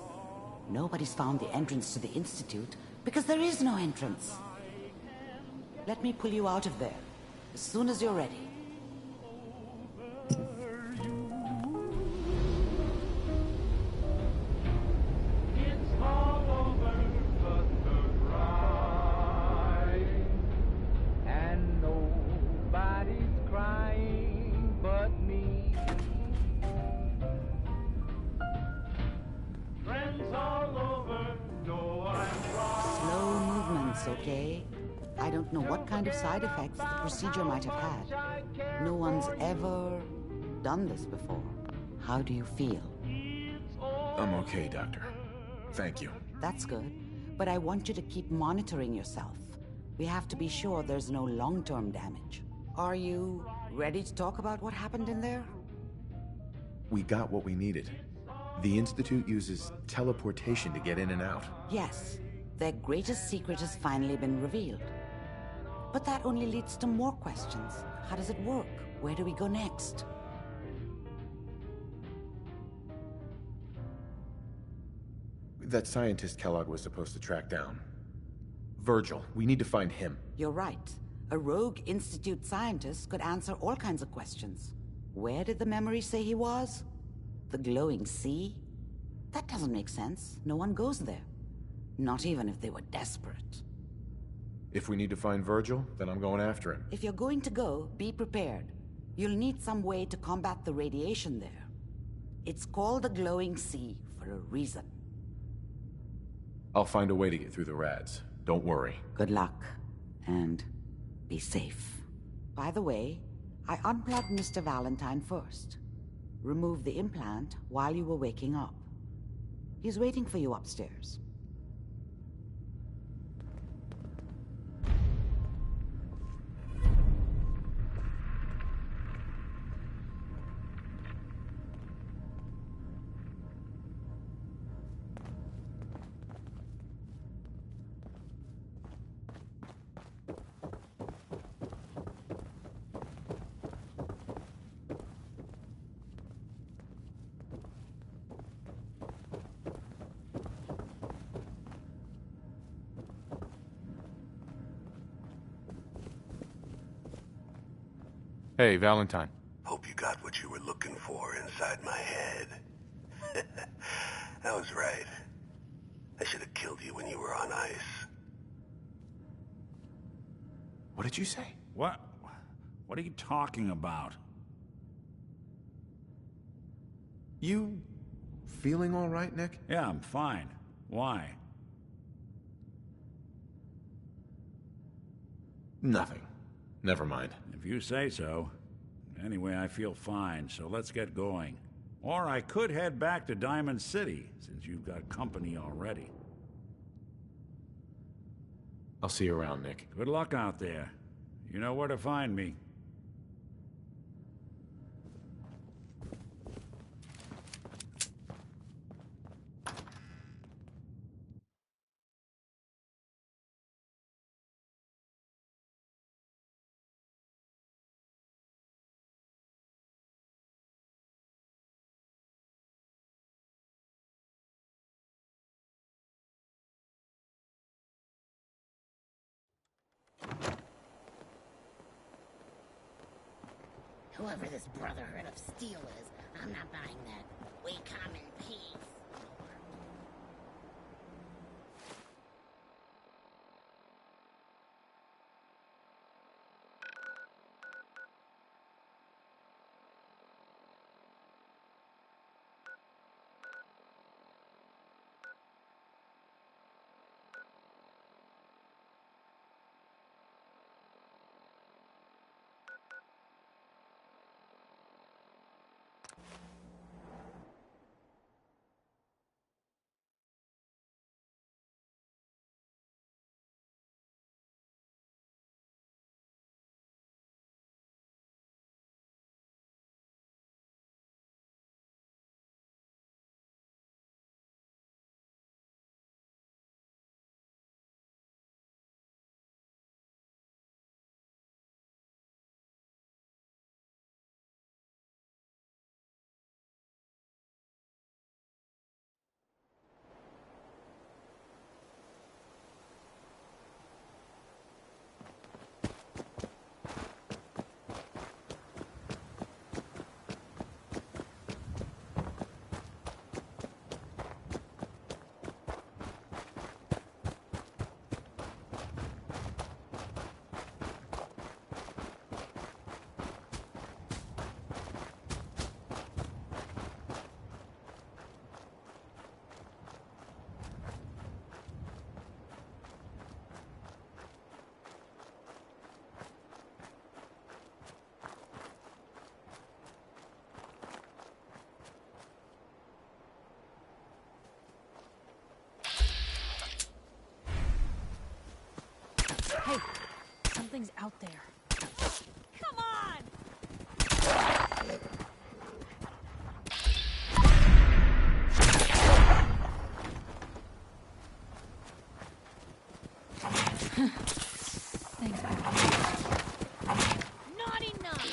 Nobody's found the entrance to the Institute because there is no entrance. Let me pull you out of there as soon as you're ready. Okay? I don't know what kind of side effects the procedure might have had. No one's ever done this before. How do you feel? I'm okay, Doctor. Thank you. That's good. But I want you to keep monitoring yourself. We have to be sure there's no long-term damage. Are you ready to talk about what happened in there? We got what we needed. The Institute uses teleportation to get in and out. Yes. Their greatest secret has finally been revealed. But that only leads to more questions. How does it work? Where do we go next? That scientist Kellogg was supposed to track down. Virgil, we need to find him. You're right. A rogue Institute scientist could answer all kinds of questions. Where did the memory say he was? The glowing sea? That doesn't make sense. No one goes there. Not even if they were desperate. If we need to find Virgil, then I'm going after him. If you're going to go, be prepared. You'll need some way to combat the radiation there. It's called the glowing sea for a reason. I'll find a way to get through the rads. Don't worry. Good luck. And be safe. By the way, I unplugged Mr. Valentine first. Removed the implant while you were waking up. He's waiting for you upstairs. Hey, Valentine. Hope you got what you were looking for inside my head. I was right. I should have killed you when you were on ice. What did you say? What? What are you talking about? You feeling all right, Nick? Yeah, I'm fine. Why? Nothing. Never mind. If you say so. Anyway, I feel fine, so let's get going. Or I could head back to Diamond City, since you've got company already. I'll see you around, Nick. Good luck out there. You know where to find me. Whoever this Brotherhood of Steel is, I'm not buying that. We come in peace. Hey, something's out there. Come on! Thanks, not enough!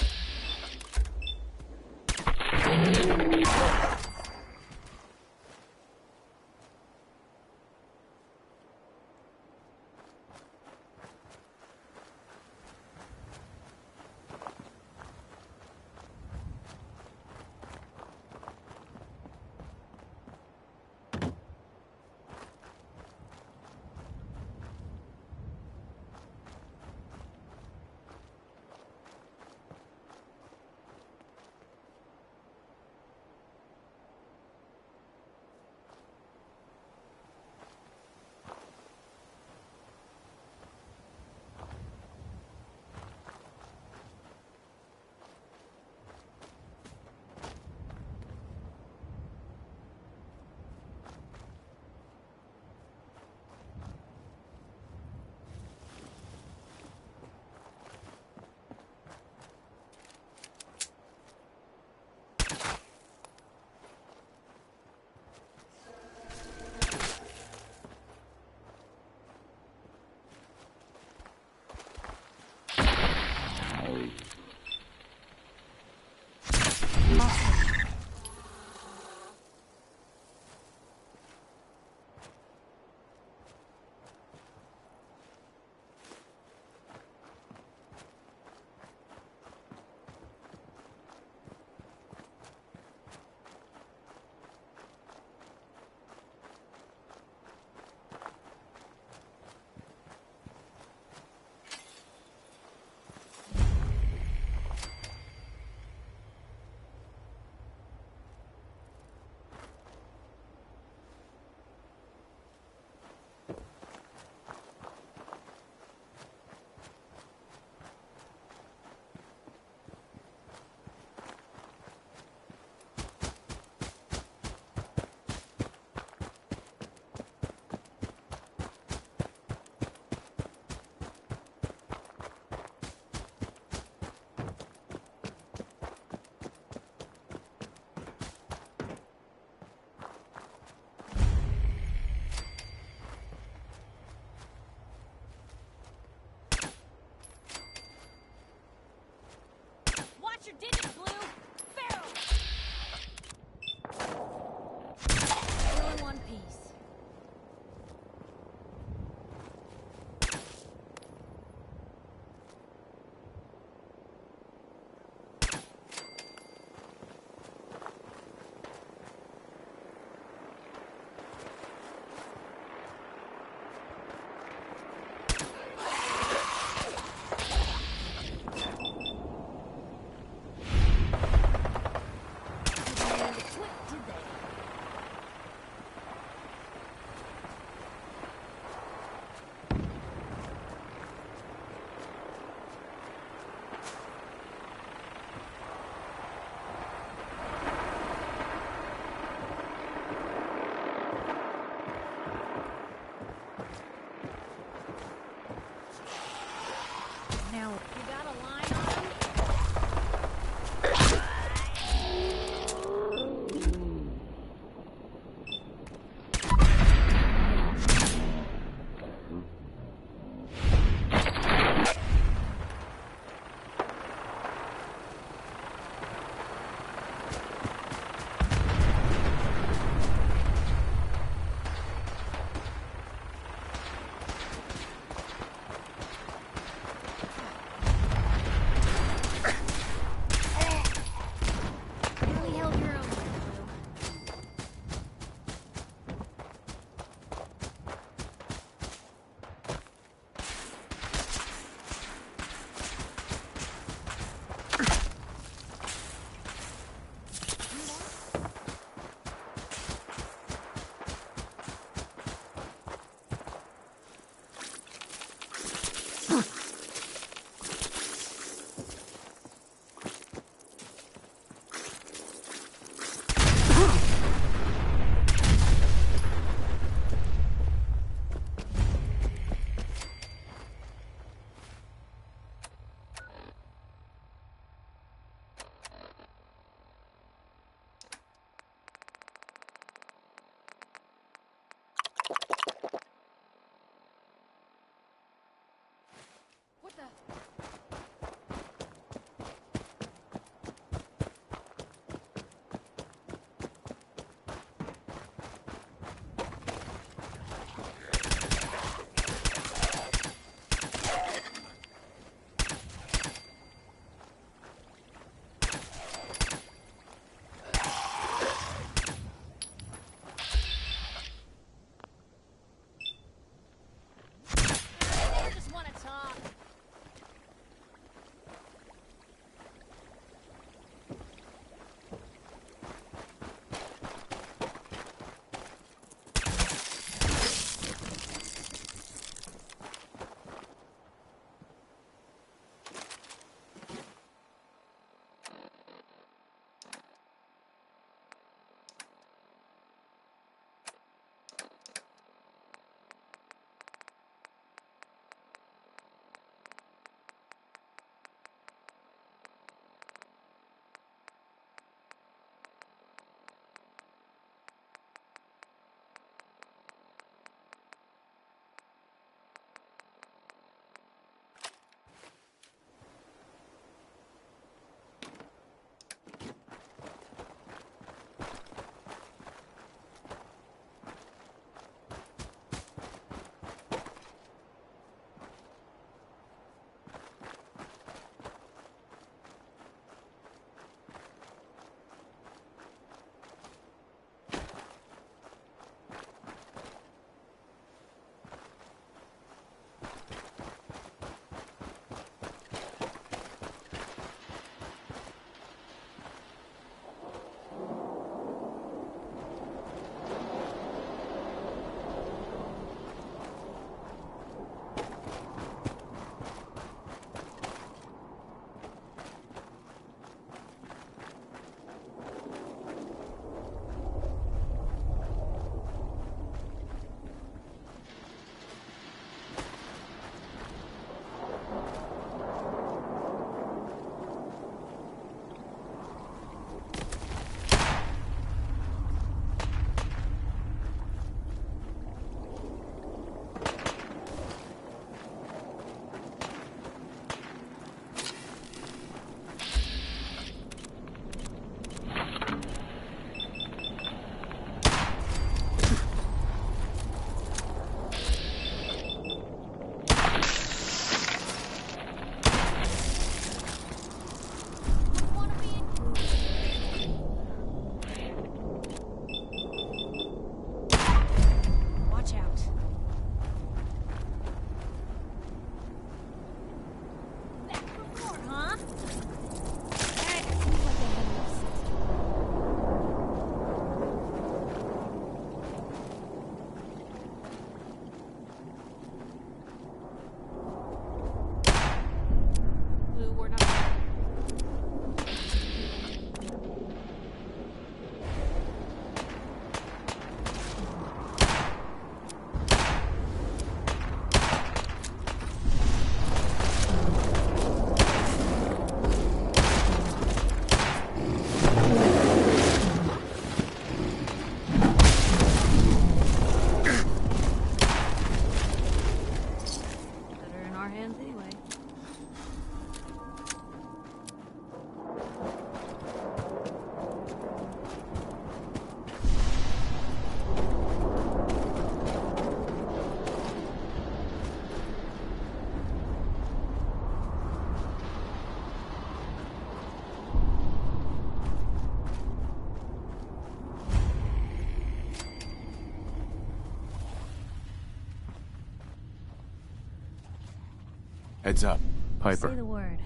Heads up. Piper. Say the word.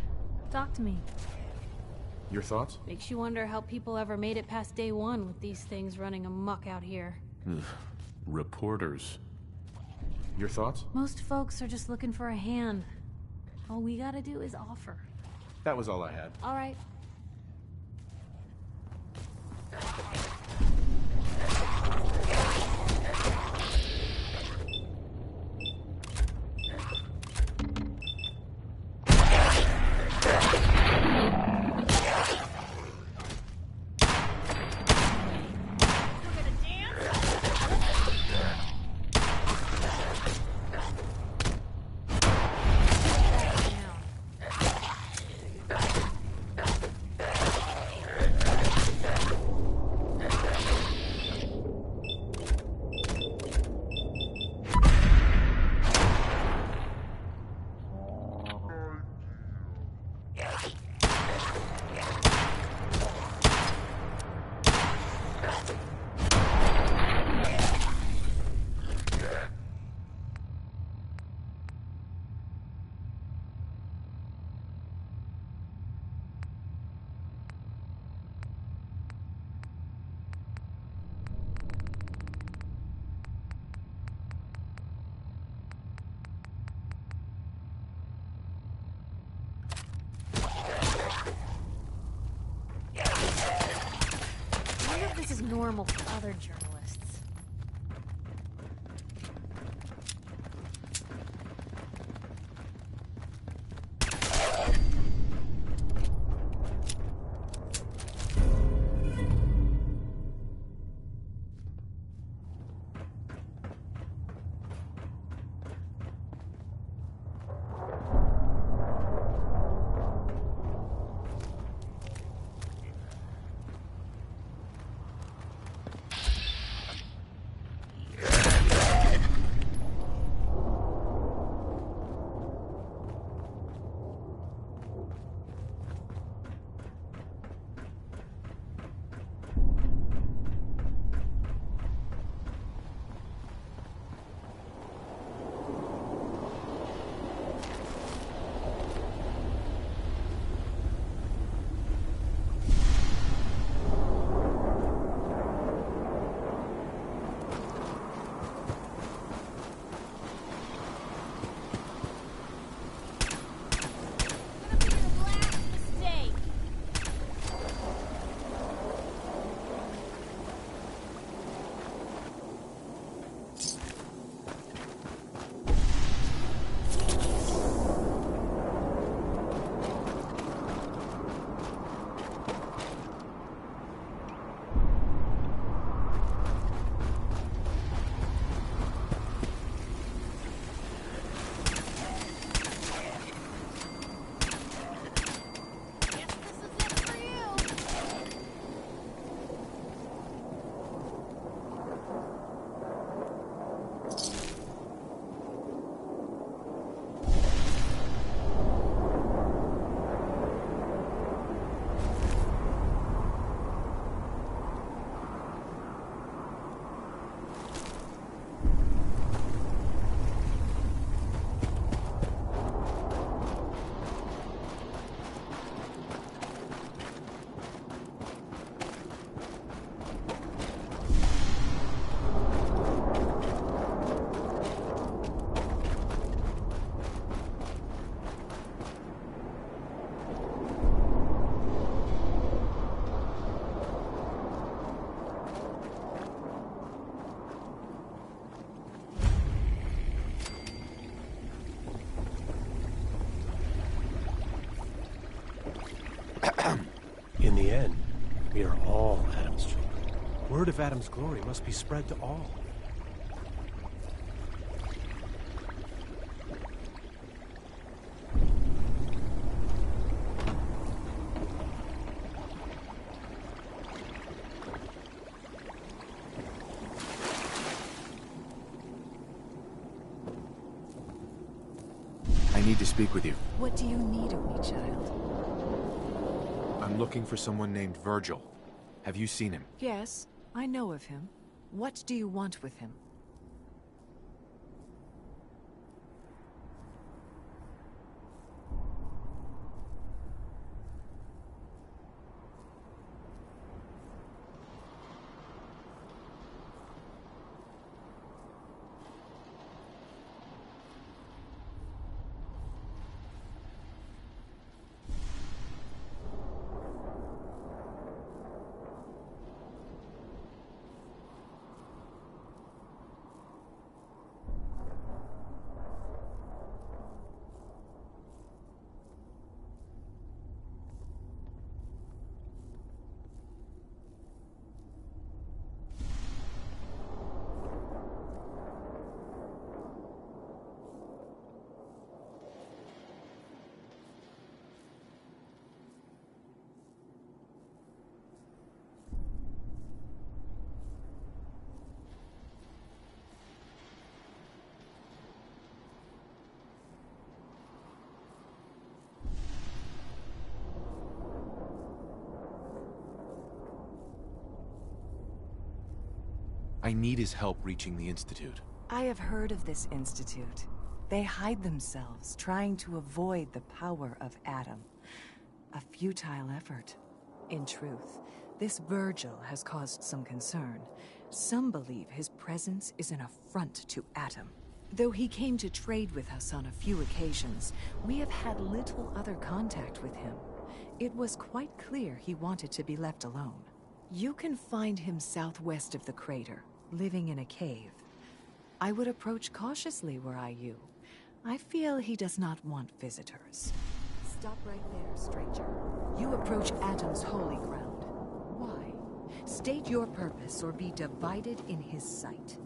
Talk to me. Your thoughts? Makes you wonder how people ever made it past day one with these things running amok out here. Ugh. Reporters. Your thoughts? Most folks are just looking for a hand. All we gotta do is offer. That was all I had. All right. This is normal for other journalists. In the end, we are all Adam's children. Word of Adam's glory must be spread to all. I need to speak with you. What do you need of me, child? I'm looking for someone named Virgil. Have you seen him? Yes, I know of him. What do you want with him? I need his help reaching the Institute. I have heard of this institute. They hide themselves, trying to avoid the power of Adam. A futile effort. In truth, this Virgil has caused some concern. Some believe his presence is an affront to Adam. Though he came to trade with us on a few occasions, we have had little other contact with him. It was quite clear he wanted to be left alone. You can find him southwest of the crater, living in a cave. I would approach cautiously were I you. I feel he does not want visitors. Stop right there, stranger. You approach Adam's holy ground. Why? State your purpose or be divided in his sight.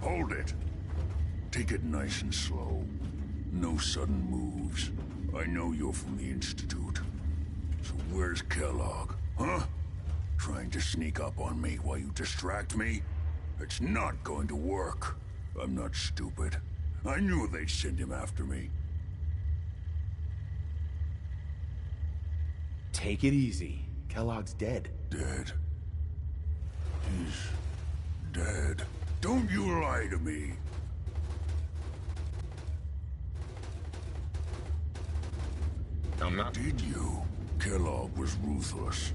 Hold it. Take it nice and slow. No sudden moves. I know you're from the Institute. So where's Kellogg, huh? Trying to sneak up on me while you distract me? It's not going to work. I'm not stupid. I knew they'd send him after me. Take it easy. Kellogg's dead. Dead? He's dead. Don't you lie to me. I'm not. Did you? Kellogg was ruthless.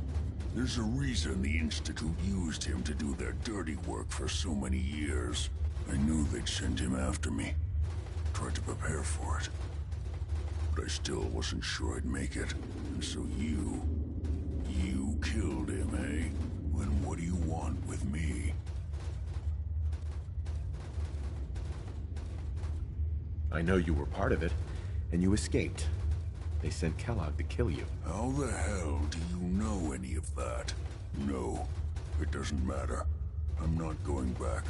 There's a reason the Institute used him to do their dirty work for so many years. I knew they'd send him after me. Tried to prepare for it. But I still wasn't sure I'd make it. And so you killed him, eh? Then what do you want with me? I know you were part of it, and you escaped. They sent Kellogg to kill you. How the hell do you know any of that? No, it doesn't matter. I'm not going back.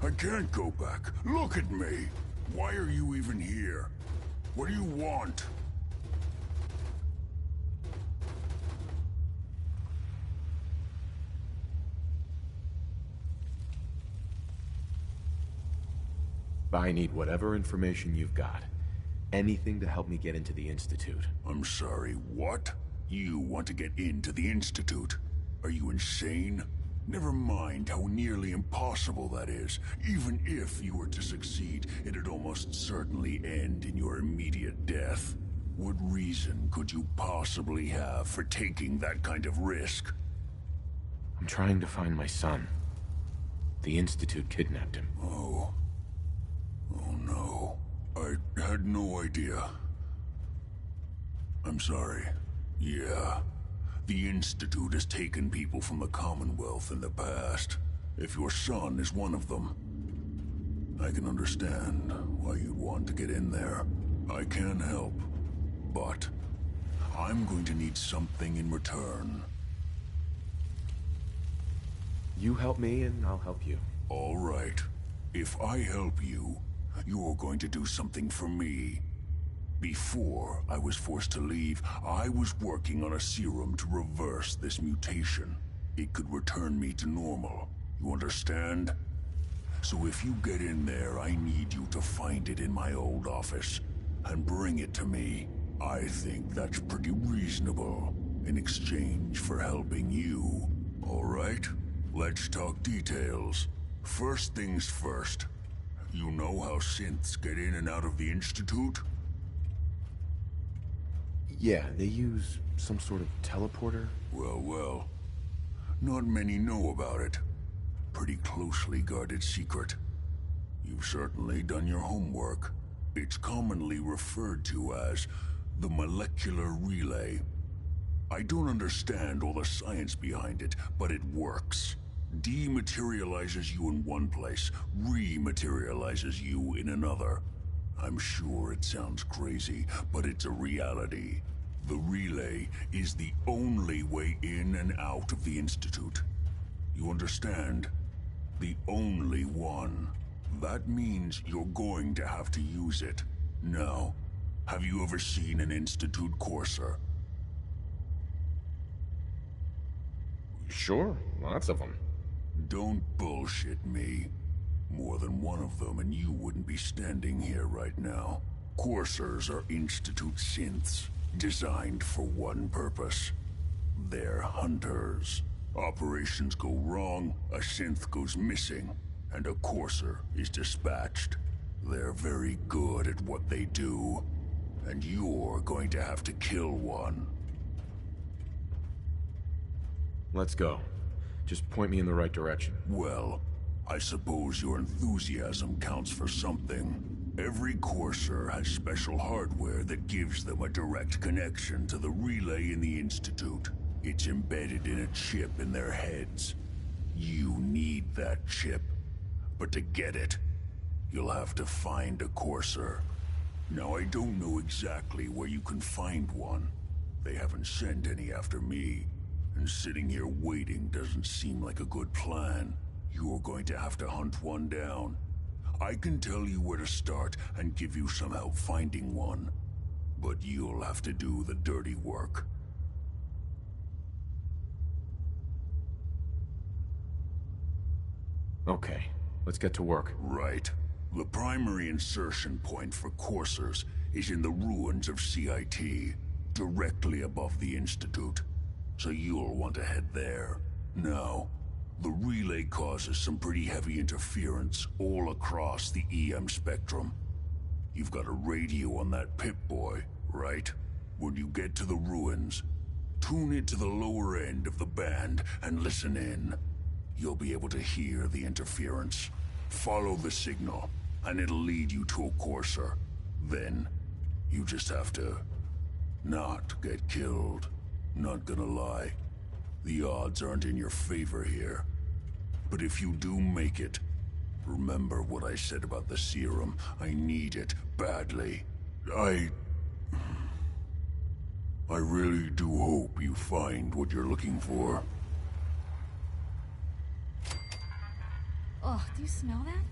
I can't go back. Look at me! Why are you even here? What do you want? I need whatever information you've got. Anything to help me get into the Institute. I'm sorry, what? You want to get into the Institute? Are you insane? Never mind how nearly impossible that is. Even if you were to succeed, it'd almost certainly end in your immediate death. What reason could you possibly have for taking that kind of risk? I'm trying to find my son. The Institute kidnapped him. Oh. Oh no. I had no idea. I'm sorry. Yeah. The Institute has taken people from the Commonwealth in the past. If your son is one of them, I can understand why you'd want to get in there. I can help, but I'm going to need something in return. You help me and I'll help you. All right. If I help you, you're going to do something for me. Before I was forced to leave, I was working on a serum to reverse this mutation. It could return me to normal. You understand? So if you get in there, I need you to find it in my old office and bring it to me. I think that's pretty reasonable in exchange for helping you. All right? Let's talk details. First things first. You know how synths get in and out of the Institute? Yeah, they use some sort of teleporter. Well. Not many know about it. Pretty closely guarded secret. You've certainly done your homework. It's commonly referred to as the molecular relay. I don't understand all the science behind it, but it works. Dematerializes you in one place, rematerializes you in another. I'm sure it sounds crazy, but it's a reality. The relay is the only way in and out of the Institute. You understand? The only one. That means you're going to have to use it. Now, have you ever seen an Institute courser? Sure, lots of them. Don't bullshit me. More than one of them and you wouldn't be standing here right now. Coursers are Institute synths, designed for one purpose. They're hunters. Operations go wrong, a synth goes missing, and a courser is dispatched. They're very good at what they do, and you're going to have to kill one. Let's go. Just point me in the right direction. Well, I suppose your enthusiasm counts for something. Every courser has special hardware that gives them a direct connection to the relay in the Institute. It's embedded in a chip in their heads. You need that chip. But to get it, you'll have to find a courser. Now, I don't know exactly where you can find one. They haven't sent any after me. And sitting here waiting doesn't seem like a good plan. You're going to have to hunt one down. I can tell you where to start and give you some help finding one. But you'll have to do the dirty work. Okay, let's get to work. Right. The primary insertion point for coursers is in the ruins of CIT, directly above the Institute. So you'll want to head there. Now, the relay causes some pretty heavy interference all across the EM spectrum. You've got a radio on that Pip-Boy, right? When you get to the ruins, tune it to the lower end of the band and listen in. You'll be able to hear the interference. Follow the signal, and it'll lead you to a courser. Then, you just have to not get killed. Not gonna lie, the odds aren't in your favor here. But if you do make it, remember what I said about the serum. I need it badly. I really do hope you find what you're looking for. Oh, do you smell that?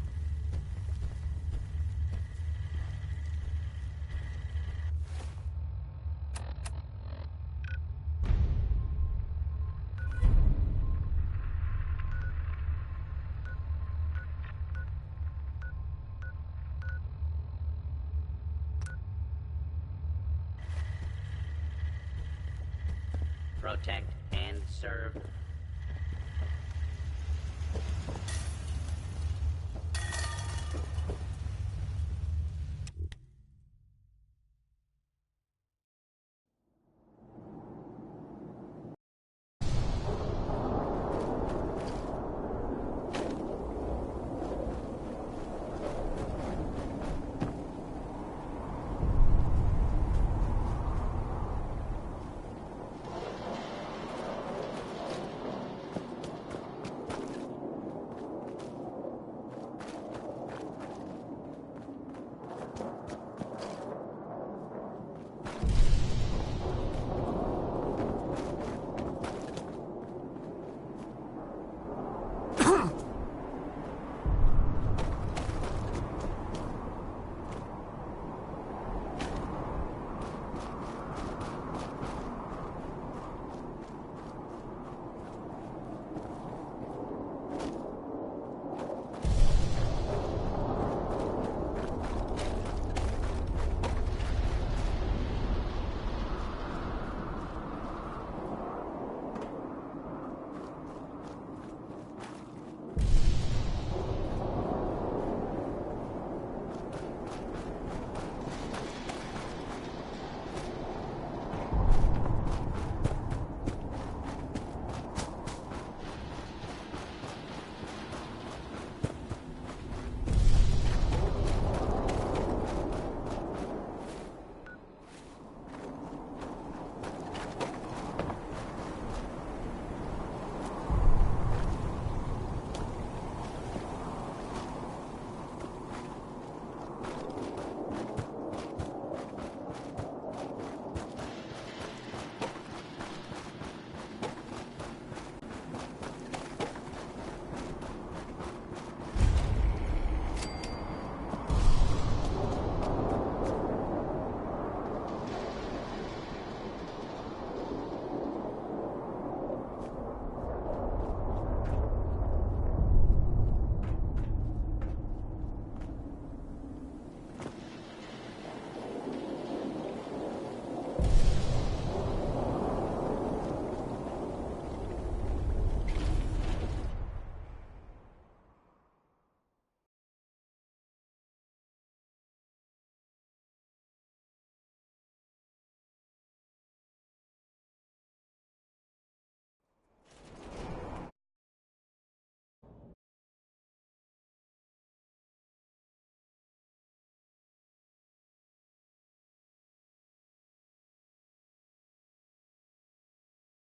protect, and serve